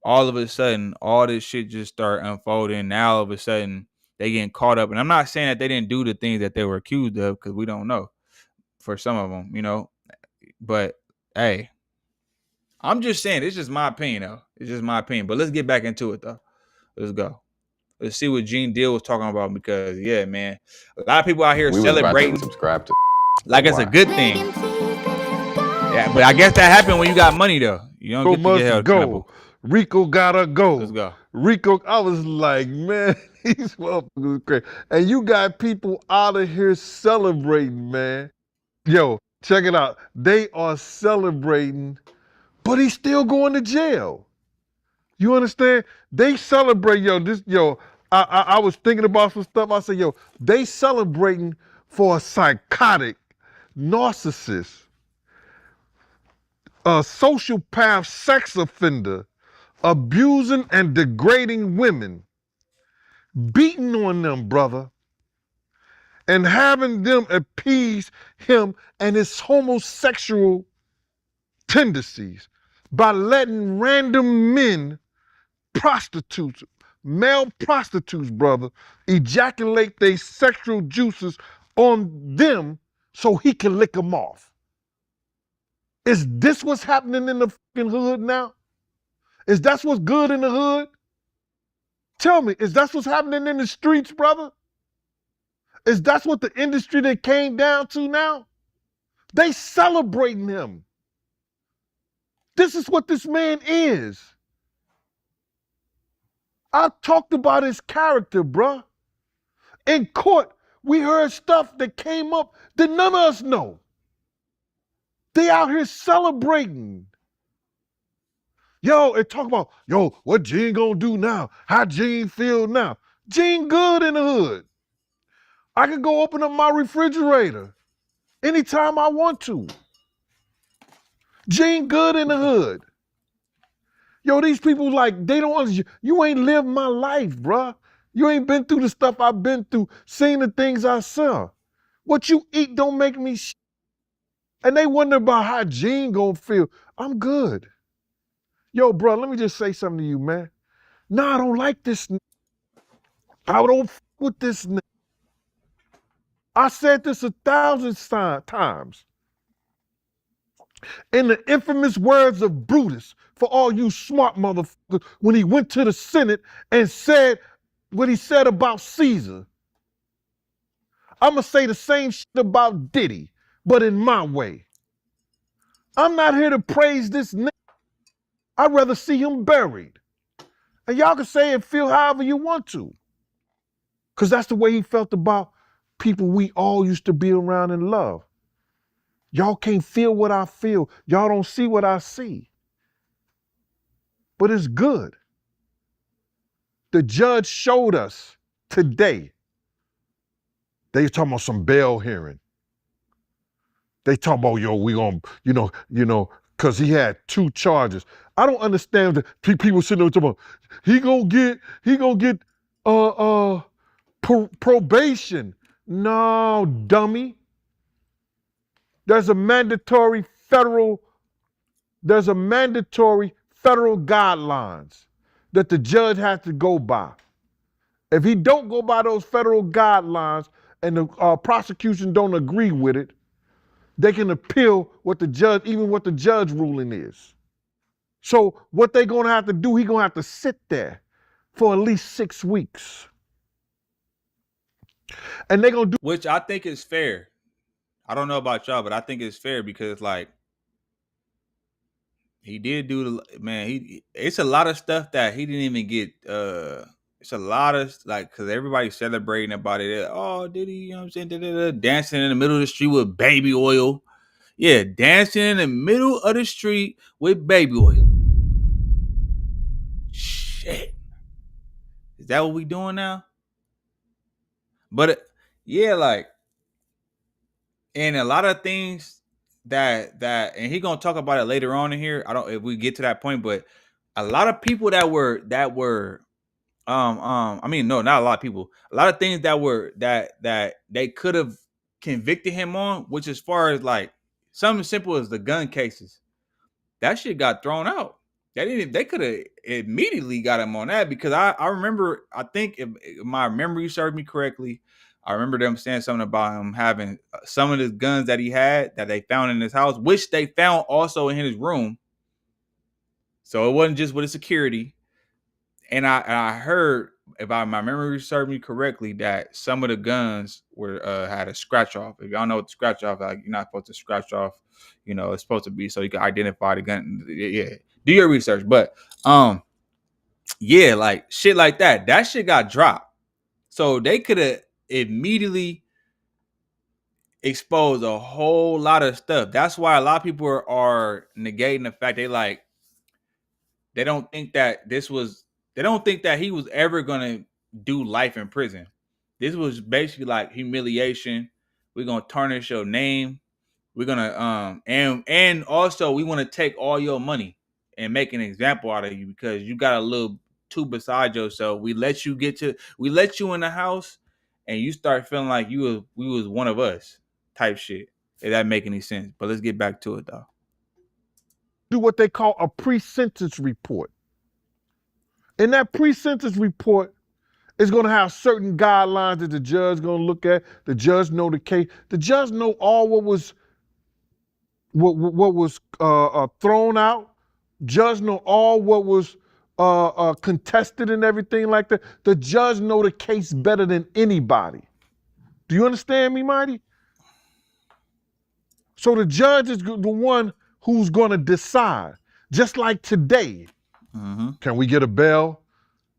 all of a sudden all this shit just start unfolding. Now all of a sudden they getting caught up, and I'm not saying that they didn't do the things that they were accused of, because we don't know for some of them, you know. But hey, I'm just saying, it's just my opinion though. It's just my opinion. But let's get back into it though. Let's go. Let's see what Gene Deal was talking about, because yeah, man, a lot of people out here celebrating, subscribe to like it's a good thing. Yeah, but I guess that happened when you got money though. You don't get to get held accountable. Rico gotta go. Let's go. Rico, I was like, man, these motherfuckers crazy. And you got people out of here celebrating, man. Yo, check it out. They are celebrating, but he's still going to jail. You understand? They celebrate, I was thinking about some stuff. I said, yo, they celebrating for a psychotic narcissist, a sociopath sex offender, abusing and degrading women, beating on them, brother, and having them appease him and his homosexual tendencies by letting random men, prostitutes, male prostitutes, brother, ejaculate their sexual juices on them so he can lick them off. Is this what's happening in the fucking hood now? Is that what's good in the hood? Tell me, is that what's happening in the streets, brother? Is that what the industry that came down to now? They celebrating him. This is what this man is. I talked about his character, bruh. In court, we heard stuff that came up that none of us know. They out here celebrating. Yo, and talk about, yo, what Gene gonna do now? How Gene feel now? Gene good in the hood. I can go open up my refrigerator anytime I want to. Gene good in the hood. Yo, these people, like, they don't understand. You ain't lived my life, bruh. You ain't been through the stuff I've been through, seen the things I saw. What you eat don't make me shit. And they wonder about how Gene gonna feel. I'm good. Yo, bro, let me just say something to you, man. Nah, I don't like this. I don't f with this. I said this 1,000 times. In the infamous words of Brutus, for all you smart motherfuckers, when he went to the Senate and said what he said about Caesar, I'm going to say the same shit about Diddy, but in my way. I'm not here to praise this nigga. I'd rather see him buried. And y'all can say and feel however you want to. Because that's the way he felt about people we all used to be around and love. Y'all can't feel what I feel. Y'all don't see what I see. But it's good. The judge showed us today. They talking about some bail hearing. They talking about, yo, we gonna, because he had 2 charges. I don't understand that people sitting there talking about, he gonna get probation. No, dummy. There's a mandatory federal guidelines that the judge has to go by. If he don't go by those federal guidelines and the prosecution don't agree with it, they can appeal what the judge ruling is. So what they're gonna have to do, he's gonna have to sit there for at least 6 weeks. And they're gonna do, which I think is fair. I don't know about y'all, but I think it's fair because like he did do it's a lot of stuff that he didn't even get. It's a lot of like, because everybody's celebrating about it. Oh, Diddy, you know what I'm saying? Dancing in the middle of the street with baby oil. Yeah, dancing in the middle of the street with baby oil. Shit. Is that what we doing now? But yeah, like, and a lot of things that and he gonna talk about it later on in here. I don't if we get to that point, but a lot of people that were I mean, no, not a lot of people. A lot of things that they could have convicted him on, which as far as like something simple as the gun cases, that shit got thrown out. They could have immediately got him on that because I remember, I think if my memory served me correctly, I remember them saying something about him having some of the guns that he had that they found in his house, which they found also in his room. So it wasn't just with the security. And I heard, if my memory served me correctly, that some of the guns were had a scratch off. If y'all know what the scratch off, like you're not supposed to scratch off, it's supposed to be so you can identify the gun. Yeah, do your research. But yeah, like shit like that. That shit got dropped. So they could have immediately exposed a whole lot of stuff. That's why a lot of people are negating the fact they don't think that they don't think that he was ever gonna do life in prison. This was basically like humiliation. We're gonna tarnish your name. We're gonna and also we want to take all your money and make an example out of you because you got a little too beside yourself. We let you in the house and you start feeling like we was one of us type shit. If that make any sense. But let's get back to it though. do what they call a pre-sentence report. In that pre-sentence report, it's going to have certain guidelines that the judge going to look at. The judge know the case. The judge know all what was thrown out. Judge know all what was contested and everything like that. The judge know the case better than anybody. Do you understand me, Mighty? So the judge is the one who's going to decide. Just like today, can we get a bail?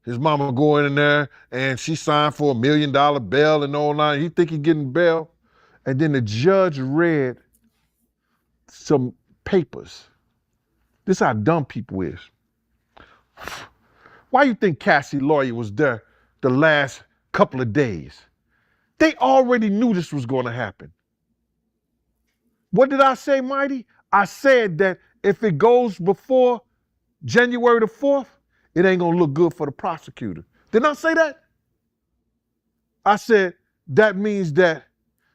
His mama going in there and she signed for $1 million bail and all that. He think he getting bail. And then the judge read some papers. This is how dumb people is. Why you think Cassie lawyer was there the last couple of days? They already knew this was going to happen. What did I say, Mighty? I said that if it goes before January the 4th, it ain't gonna look good for the prosecutor. Didn't I say that? I said that means that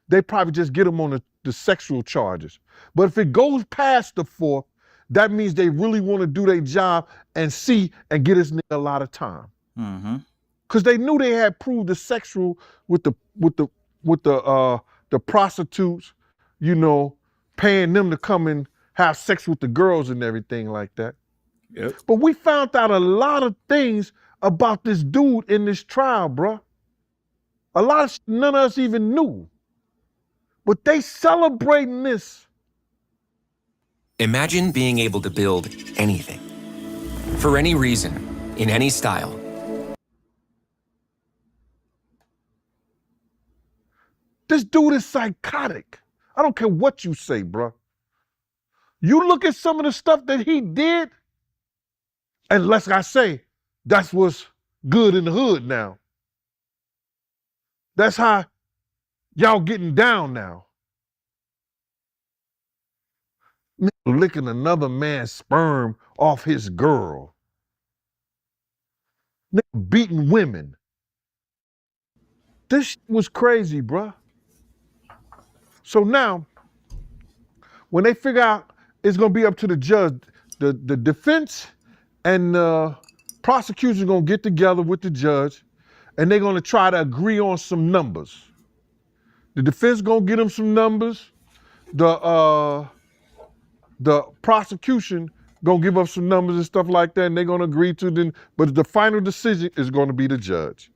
they probably just get him on the sexual charges. But if it goes past the 4th, that means they really want to do their job and see and get this nigga a lot of time. Because they knew they had proved the sexual with the prostitutes, paying them to come and have sex with the girls and everything like that. Yep. But we found out a lot of things about this dude in this trial, bruh. A lot of none of us even knew. But they celebrating this Imagine being able to build anything. For any reason, in any style. This dude is psychotic. I don't care what you say, bro. You look at some of the stuff that he did, and like I say, that's what's good in the hood now. That's how y'all getting down now. Licking another man's sperm off his girl. Beating women. This was crazy, bruh. So now, when they figure out it's gonna be up to the judge, the defense and the prosecution gonna get together with the judge, and they're gonna try to agree on some numbers. The defense gonna get them some numbers. The prosecution gonna give up some numbers and stuff like that, and they're gonna agree to them. But the final decision is gonna be the judge.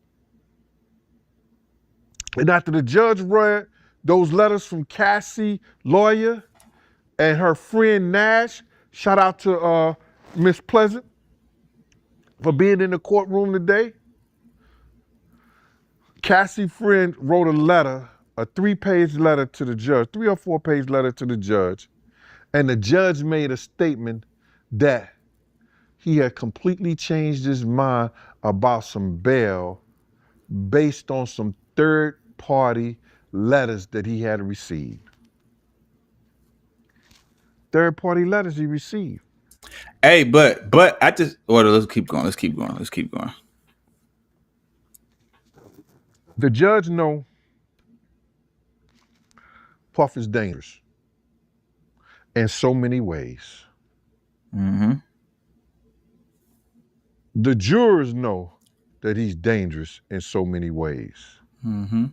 And after the judge read those letters from Cassie, lawyer, and her friend Nash, shout out to Miss Pleasant for being in the courtroom today. Cassie friend wrote a letter, a 3-page letter to the judge, 3 or 4-page letter to the judge. And the judge made a statement that he had completely changed his mind about some bail based on some third-party letters that he had received. Third-party letters he received. Hey, but I just let's keep going. The judge know Puff is dangerous in so many ways. Mm-hmm. The jurors know that he's dangerous in so many ways. Mm-hmm.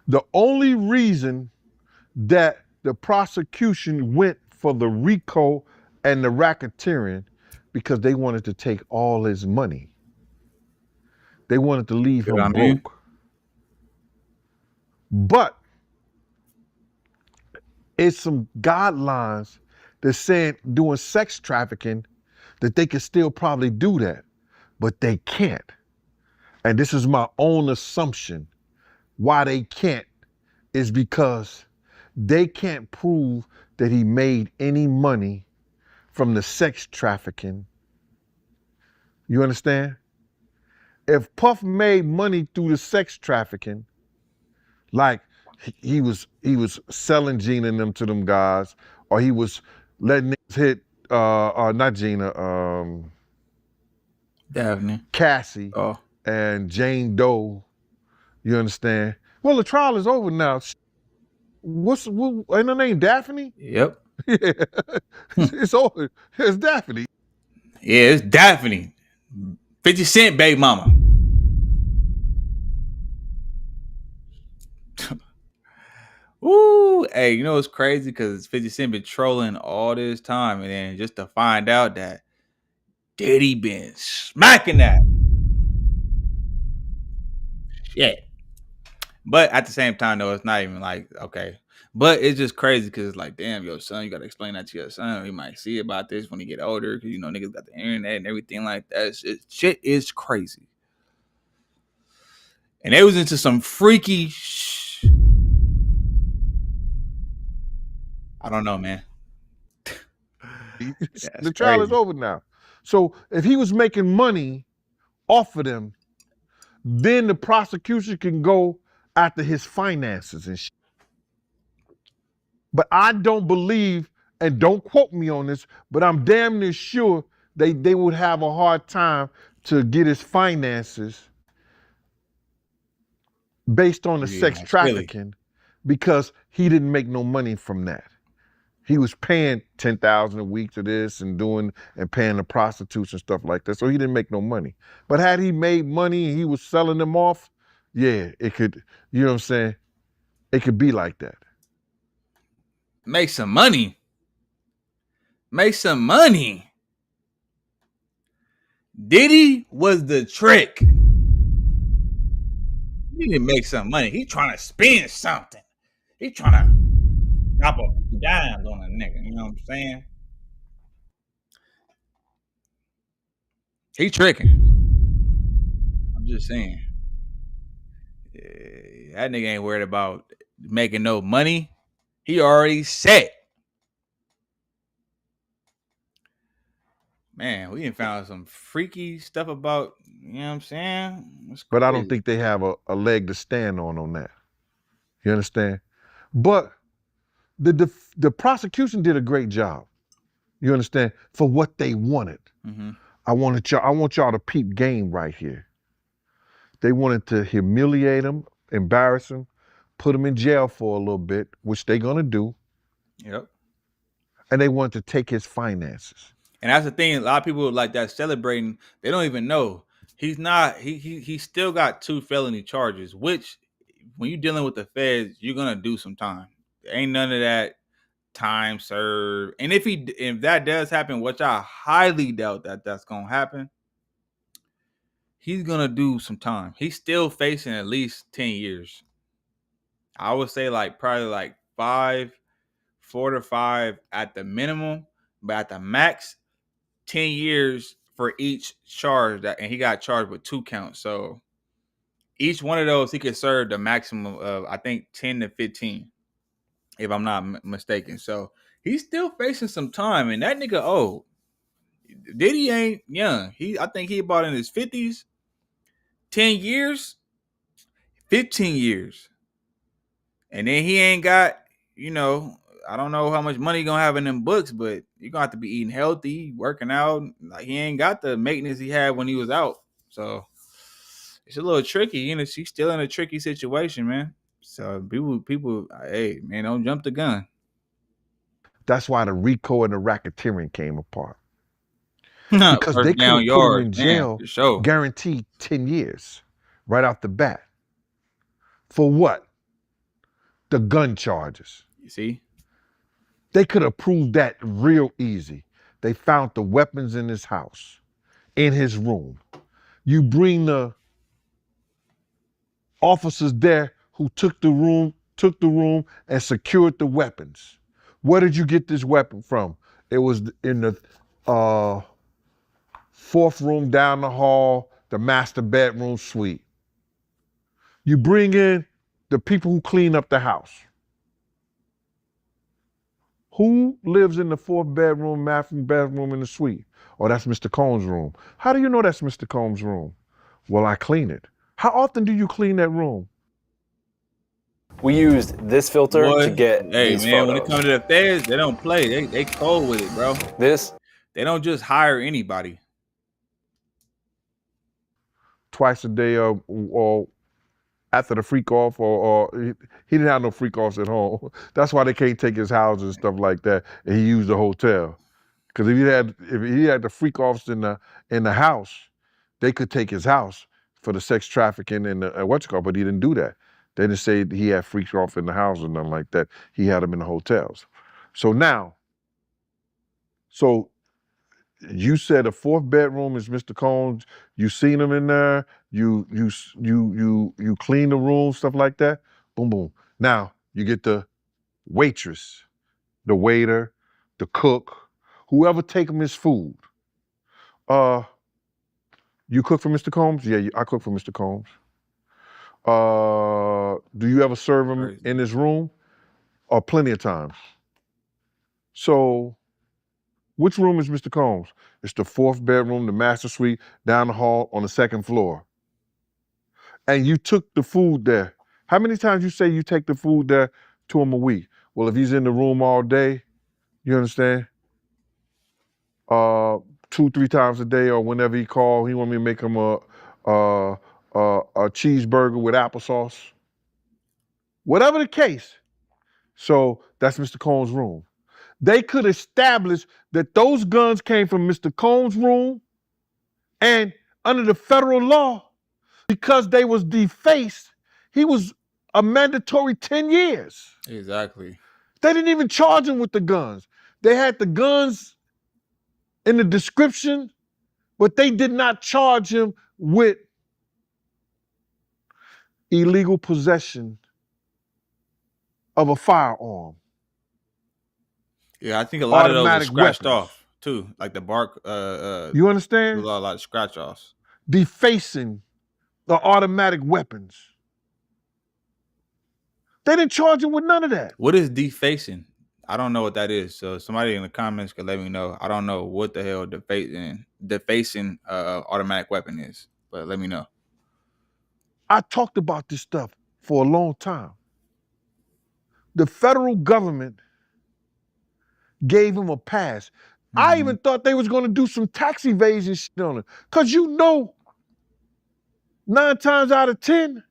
The only reason that the prosecution went for the RICO and the racketeering because they wanted to take all his money. They wanted to leave him broke. But it's some guidelines that saying doing sex trafficking that they can still probably do that, but they can't. And this is my own assumption. Why they can't is because they can't prove that he made any money from the sex trafficking. You understand? If Puff made money through the sex trafficking, like he was selling Gina and them to them guys, or he was letting niggas hit not Gina, Daphne, Cassie, and Jane Doe. You understand? Well, the trial is over now. Ain't her name Daphne? Yep. Yeah. It's over. It's Daphne. Yeah, it's Daphne. 50 Cent baby mama. Ooh, hey, you know what's crazy? Because 50 Cent been trolling all this time, and then just to find out that Diddy been smacking that. Shit. But at the same time, though, it's not even like, okay. But it's just crazy because it's like, damn, yo, son, you got to explain that to your son. He might see about this when he get older because, you know, niggas got the internet and everything like that. Shit is crazy. And they was into some freaky I don't know, man. The trial is over now. So if he was making money off of them, then the prosecution can go after his finances and shit. But I don't believe, and don't quote me on this, but I'm damn near sure they would have a hard time to get his finances based on the sex trafficking because he didn't make no money from that. He was paying $10,000 a week to this and paying the prostitutes and stuff like that. So he didn't make no money. But had he made money and he was selling them off, yeah, it could, you know what I'm saying? It could be like that. Make some money. Make some money. Diddy was the trick. He didn't make some money. He trying to spend something. He trying Drop a few dimes on a nigga. You know what I'm saying? He tricking. I'm just saying. That nigga ain't worried about making no money. He already set. Man, we done found some freaky stuff about, you know what I'm saying? It's But I don't crazy. think they have a leg to stand on that. You understand? But the prosecution did a great job. You understand? For what they wanted. Mm-hmm. I want y'all to peep game right here. They wanted to humiliate him, embarrass him, put him in jail for a little bit, which they're gonna do, Yep. and they wanted to take his finances. And that's the thing. A lot of people like that celebrating. They don't even know he's not. He still got 2 felony charges. Which, when you're dealing with the feds, you're gonna do some time. There ain't none of that time served. And if that does happen, which I highly doubt that that's gonna happen, he's gonna do some time. He's still facing at least 10 years. I would say probably 4 to 5 at the minimum, but at the max, 10 years for each charge and he got charged with 2 counts. So each one of those he could serve the maximum of, I think, 10 to 15, if I'm not mistaken. So he's still facing some time, and that nigga old. Diddy ain't young. I think he about in his 50s. 10 years, 15 years. And then he ain't got, I don't know how much money he gonna have in them books, but you're gonna have to be eating healthy, working out. Like, he ain't got the maintenance he had when he was out. So it's a little tricky. She's still in a tricky situation, man. So people, hey, man, don't jump the gun. That's why the RICO and the racketeering came apart. Because they First could have down put him yards, in man, jail, for sure. guaranteed 10 years, right off the bat. For what? The gun charges. You see? They could have proved that real easy. They found the weapons in his house, in his room. You bring the officers there who took the room and secured the weapons. Where did you get this weapon from? It was in the 4th room down the hall, the master bedroom suite. You bring in the people who clean up the house. Who lives in the 4th bedroom, bedroom in the suite? Oh, that's Mr. Combs' room. How do you know that's Mr. Combs' room? Well, I clean it. How often do you clean that room? We used this filter to get Hey, these man, when it photos. comes to the feds, they don't play. They cold with it, bro. They don't just hire anybody. Twice a day or after the freak off, or he didn't have no freak offs at home. That's why they can't take his house and stuff like that. And he used the hotel. Because if he had the freak offs in the house, they could take his house for the sex trafficking and but he didn't do that. They didn't say he had freak off in the house or nothing like that. He had them in the hotels. So you said the 4th bedroom is Mr. Combs. You seen him in there. You clean the room, stuff like that. Boom, boom. Now you get the waitress, the waiter, the cook, whoever take him his food. You cook for Mr. Combs? Yeah, I cook for Mr. Combs. Do you ever serve him in his room? Plenty of times. So, which room is Mr. Combs? It's the 4th bedroom, the master suite, down the hall on the 2nd floor. And you took the food there. How many times you say you take the food there to him a week? Well, if he's in the room all day, you understand? 2-3 times a day, or whenever he call, he want me to make him a cheeseburger with applesauce. Whatever the case. So that's Mr. Combs' room. They could establish that those guns came from Mr. Combs' room, and under the federal law, because they was defaced, he was a mandatory 10 years. Exactly. They didn't even charge him with the guns. They had the guns in the description, but they did not charge him with illegal possession of a firearm. Yeah, I think a lot of those are automatic scratched weapons. off too, like the bark. You A understand? lot of scratch offs. Defacing the automatic weapons. They didn't charge him with none of that. What is defacing? I don't know what that is. So somebody in the comments could let me know. I don't know what the hell defacing automatic weapon is, but let me know. I talked about this stuff for a long time. The federal government gave him a pass. I even thought they was going to do some tax evasion shit on him. Because 9 times out of 10,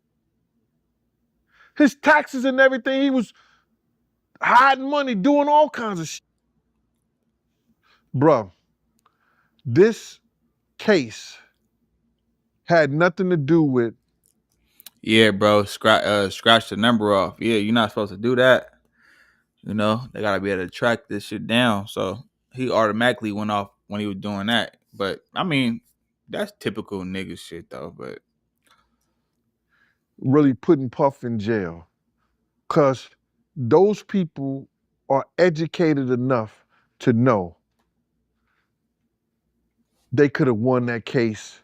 his taxes and everything, he was hiding money, doing all kinds of shit. Bruh, this case had nothing to do with. Yeah, bro. Scratch the number off. Yeah, you're not supposed to do that. They gotta be able to track this shit down. So he automatically went off when he was doing that. But I mean, that's typical nigga shit though. But really putting Puff in jail. Because those people are educated enough to know they could have won that case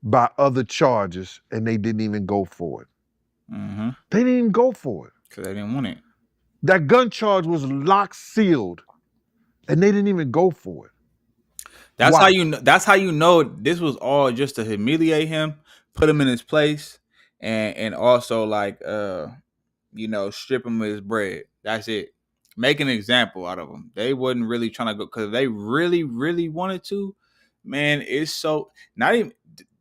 by other charges and they didn't even go for it. They didn't even go for it. Because they didn't want it. That gun charge was locked, sealed, and they didn't even go for it. That's how you know. That's how you know this was all just to humiliate him, put him in his place, and also like strip him of his bread. That's it. Make an example out of him. They wasn't really trying to go because they really, really wanted to. Man, it's so not even.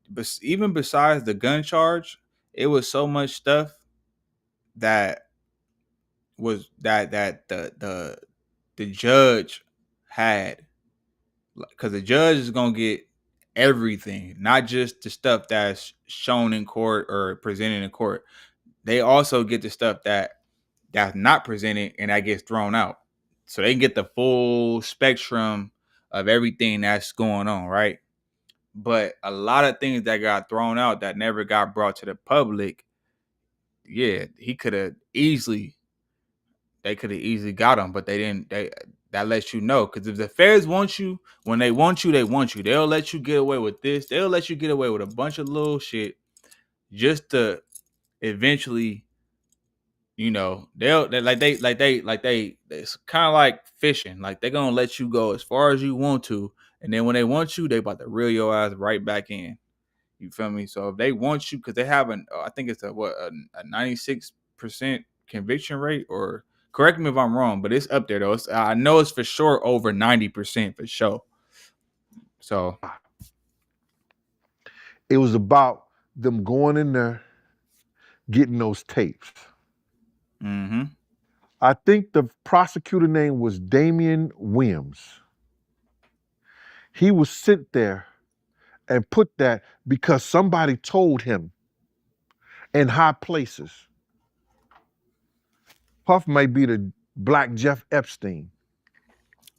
But even besides the gun charge, it was so much stuff that was that the judge had, because the judge is gonna get everything, not just the stuff that's shown in court or presented in court. They also get the stuff that's not presented and that gets thrown out, so they can get the full spectrum of everything that's going on, right? But a lot of things that got thrown out that never got brought to the public, yeah, they could have easily got him, but they didn't. That lets you know, because if the feds want you, when they want you, they want you. They'll let you get away with this. They'll let you get away with a bunch of little shit just to eventually, it's kind of like fishing. Like they're gonna let you go as far as you want to, and then when they want you, they about to reel your ass right back in. You feel me? So if they want you, because they have I think it's a 96% conviction rate, or correct me if I'm wrong, but it's up there though. I know it's for sure over 90% for sure. So it was about them going in there, getting those tapes. I think the prosecutor name was Damian Williams. He was sent there and put that because somebody told him in high places. Puff may be the Black Jeff Epstein.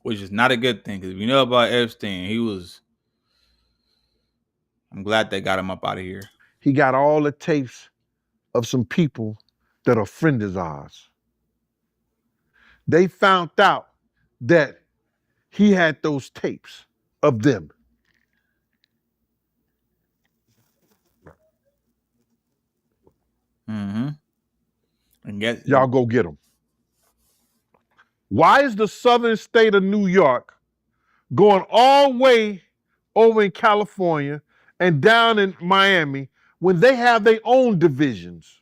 Which is not a good thing, because if you know about Epstein, I'm glad they got him up out of here. He got all the tapes of some people that are friends of ours. They found out that he had those tapes of them. And y'all go get them. Why is the southern state of New York going all the way over in California and down in Miami when they have their own divisions?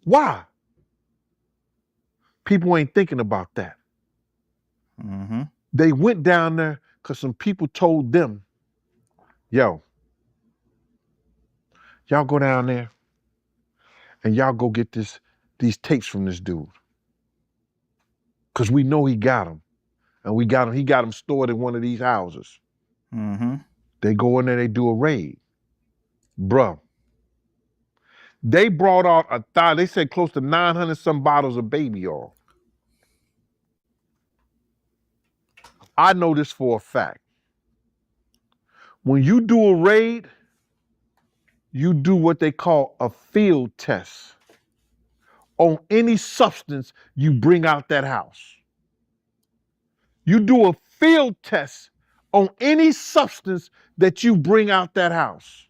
Why? People ain't thinking about that. They went down there because some people told them, yo, y'all go down there and y'all go get these tapes from this dude. Because we know he got them. And he got them stored in one of these houses. They go in there, they do a raid. Bruh. They brought out they said close to 900 some bottles of baby oil. I know this for a fact. When you do a raid, you do what they call a field test on any substance you bring out that house. You do a field test on any substance that you bring out that house.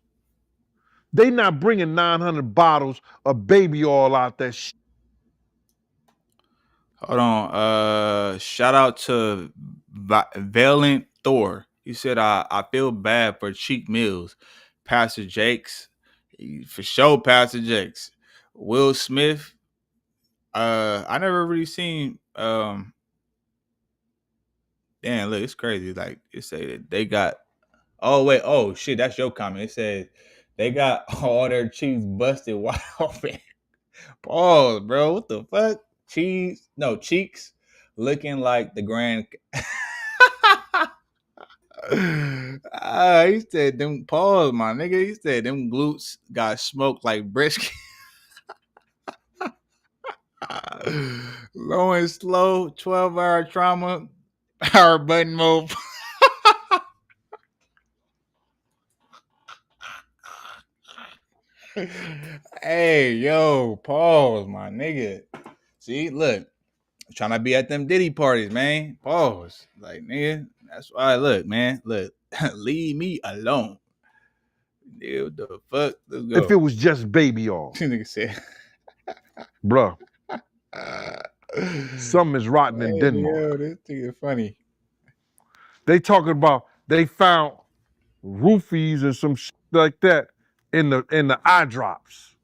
They not bringing 900 bottles of baby oil out that shit. Hold on. Shout out to Valiant Thor. He said, I feel bad for Cheek Mills. Pastor Jakes. For sure, Pastor Jakes. Will Smith. I never really seen damn, look, it's crazy. Like it say that they got oh shit, that's your comment. It said they got all their cheeks busted wide open. Pause, bro. What the fuck? Cheeks looking like the grand. He said them pause, my nigga. He said them glutes got smoked like brisket. Low and slow, 12-hour trauma, power button move. Hey, yo, pause, my nigga. See, look, trying to be at them Diddy parties, man. Pause. Like, nigga, that's why, look, man, look, leave me alone. Nigga, what the fuck? Let's go. If it was just baby oil. Nigga said, bruh, something is rotten in Denmark. Yo, this thing is funny. They talking about they found roofies and some shit like that in the eye drops.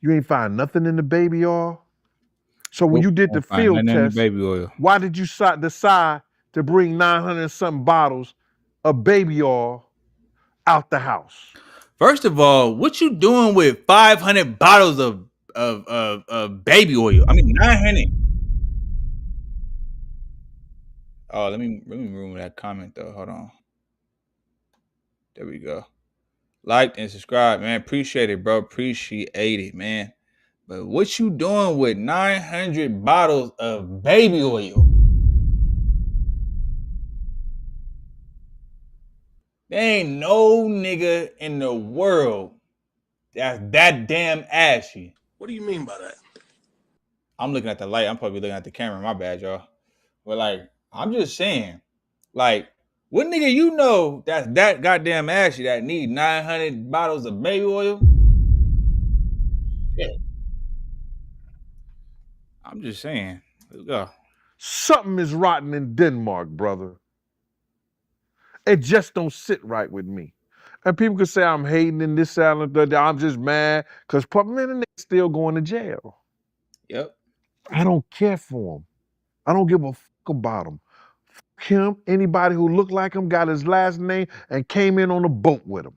You ain't find nothing in the baby oil. So when you did the field test, baby oil. Why did you decide to bring 900 and something bottles of baby oil out the house? First of all, what you doing with 500 bottles of baby oil? I mean 900. Oh, let me remove that comment though. Hold on. There we go. Liked and subscribed, man. Appreciate it, bro. Appreciate it, man. But what you doing with 900 bottles of baby oil? There ain't no nigga in the world that's that damn ashy. What do you mean by that? I'm looking at the light. I'm probably looking at the camera. My bad, y'all. But like, I'm just saying, like, what nigga you know that's that goddamn ashy that need 900 bottles of baby oil? Yeah. I'm just saying. Let's go. Something is rotten in Denmark, brother. It just don't sit right with me. And people could say I'm hating in this island, I'm just mad because man, the nigga still going to jail. Yep. I don't care for him. I don't give a fuck about him. Fuck him, anybody who looked like him, got his last name, and came in on a boat with him.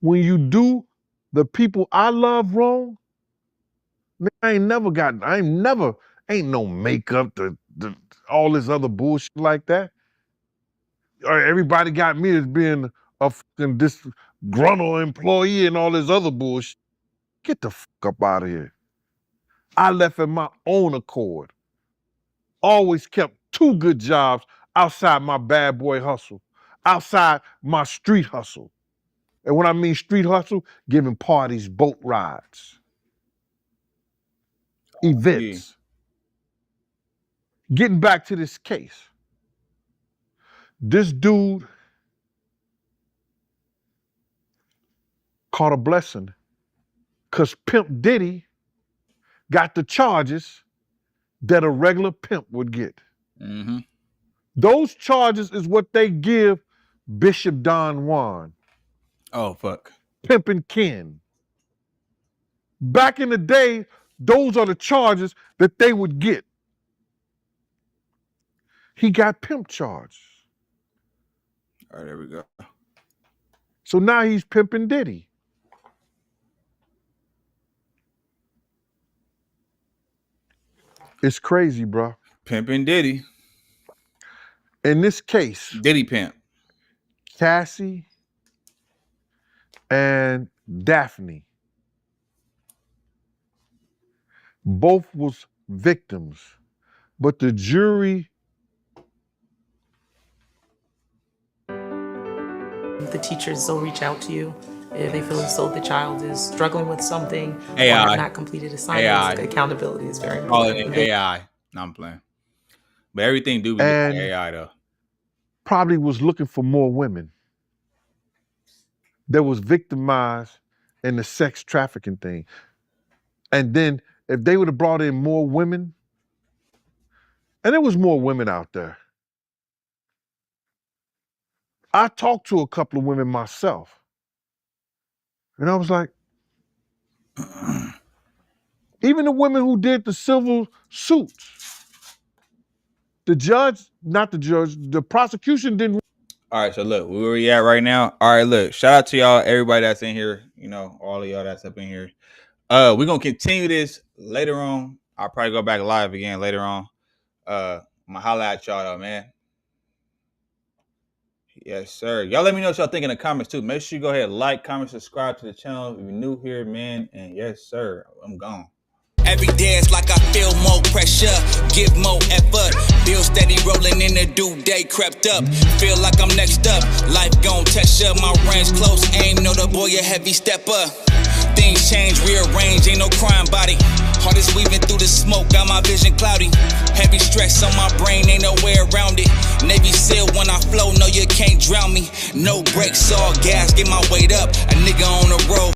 When you do the people I love wrong, ain't no makeup, all this other bullshit like that. Everybody got me as being a fucking disgruntled employee and all this other bullshit. Get the fuck up out of here. I left at my own accord. Always kept 2 good jobs outside my bad boy hustle, outside my street hustle. And when I mean street hustle, giving parties, boat rides, events. Getting back to this case. This dude caught a blessing because Pimp Diddy got the charges that a regular pimp would get. Mm-hmm. Those charges is what they give Bishop Don Juan. Oh, fuck. Pimpin' Ken. Back in the day, those are the charges that they would get. He got pimp charges. All right, there we go. So now he's pimping Diddy. It's crazy, bro. Pimping Diddy. In this case, Diddy pimp. Cassie and Daphne both was victims, but the jury. The teachers will reach out to you if they feel as though the child is struggling with something or AI. have not completed assignments. AI. Accountability is very Call important. it AI. No, I'm playing. But everything do be And AI though. probably was looking for more women that was victimized in the sex trafficking thing. And then if they would have brought in more women, and there was more women out there. I talked to a couple of women myself. And I was like, even the women who did the civil suits, the prosecution didn't. All right, so look, where we at right now? All right, look, shout out to y'all, everybody that's in here, all of y'all that's up in here. We're gonna continue this later on. I'll probably go back live again later on. I'm gonna holla at y'all though, man. Yes, sir. Y'all let me know what y'all think in the comments too. Make sure you go ahead, like, comment, subscribe to the channel if you're new here, man. And yes, sir, I'm gone. Every day it's like I feel more pressure, give more effort. Bill steady rolling in the due day crept up. Feel like I'm next up, life gon' test ya. My range close, aim, know the boy a heavy stepper. Things change, rearrange, ain't no crime body. Heart is weaving through the smoke, got my vision cloudy. Heavy stress on my brain, ain't no way around it. Navy SEAL when I flow, no you can't drown me. No brakes, all gas, get my weight up. A nigga on the road.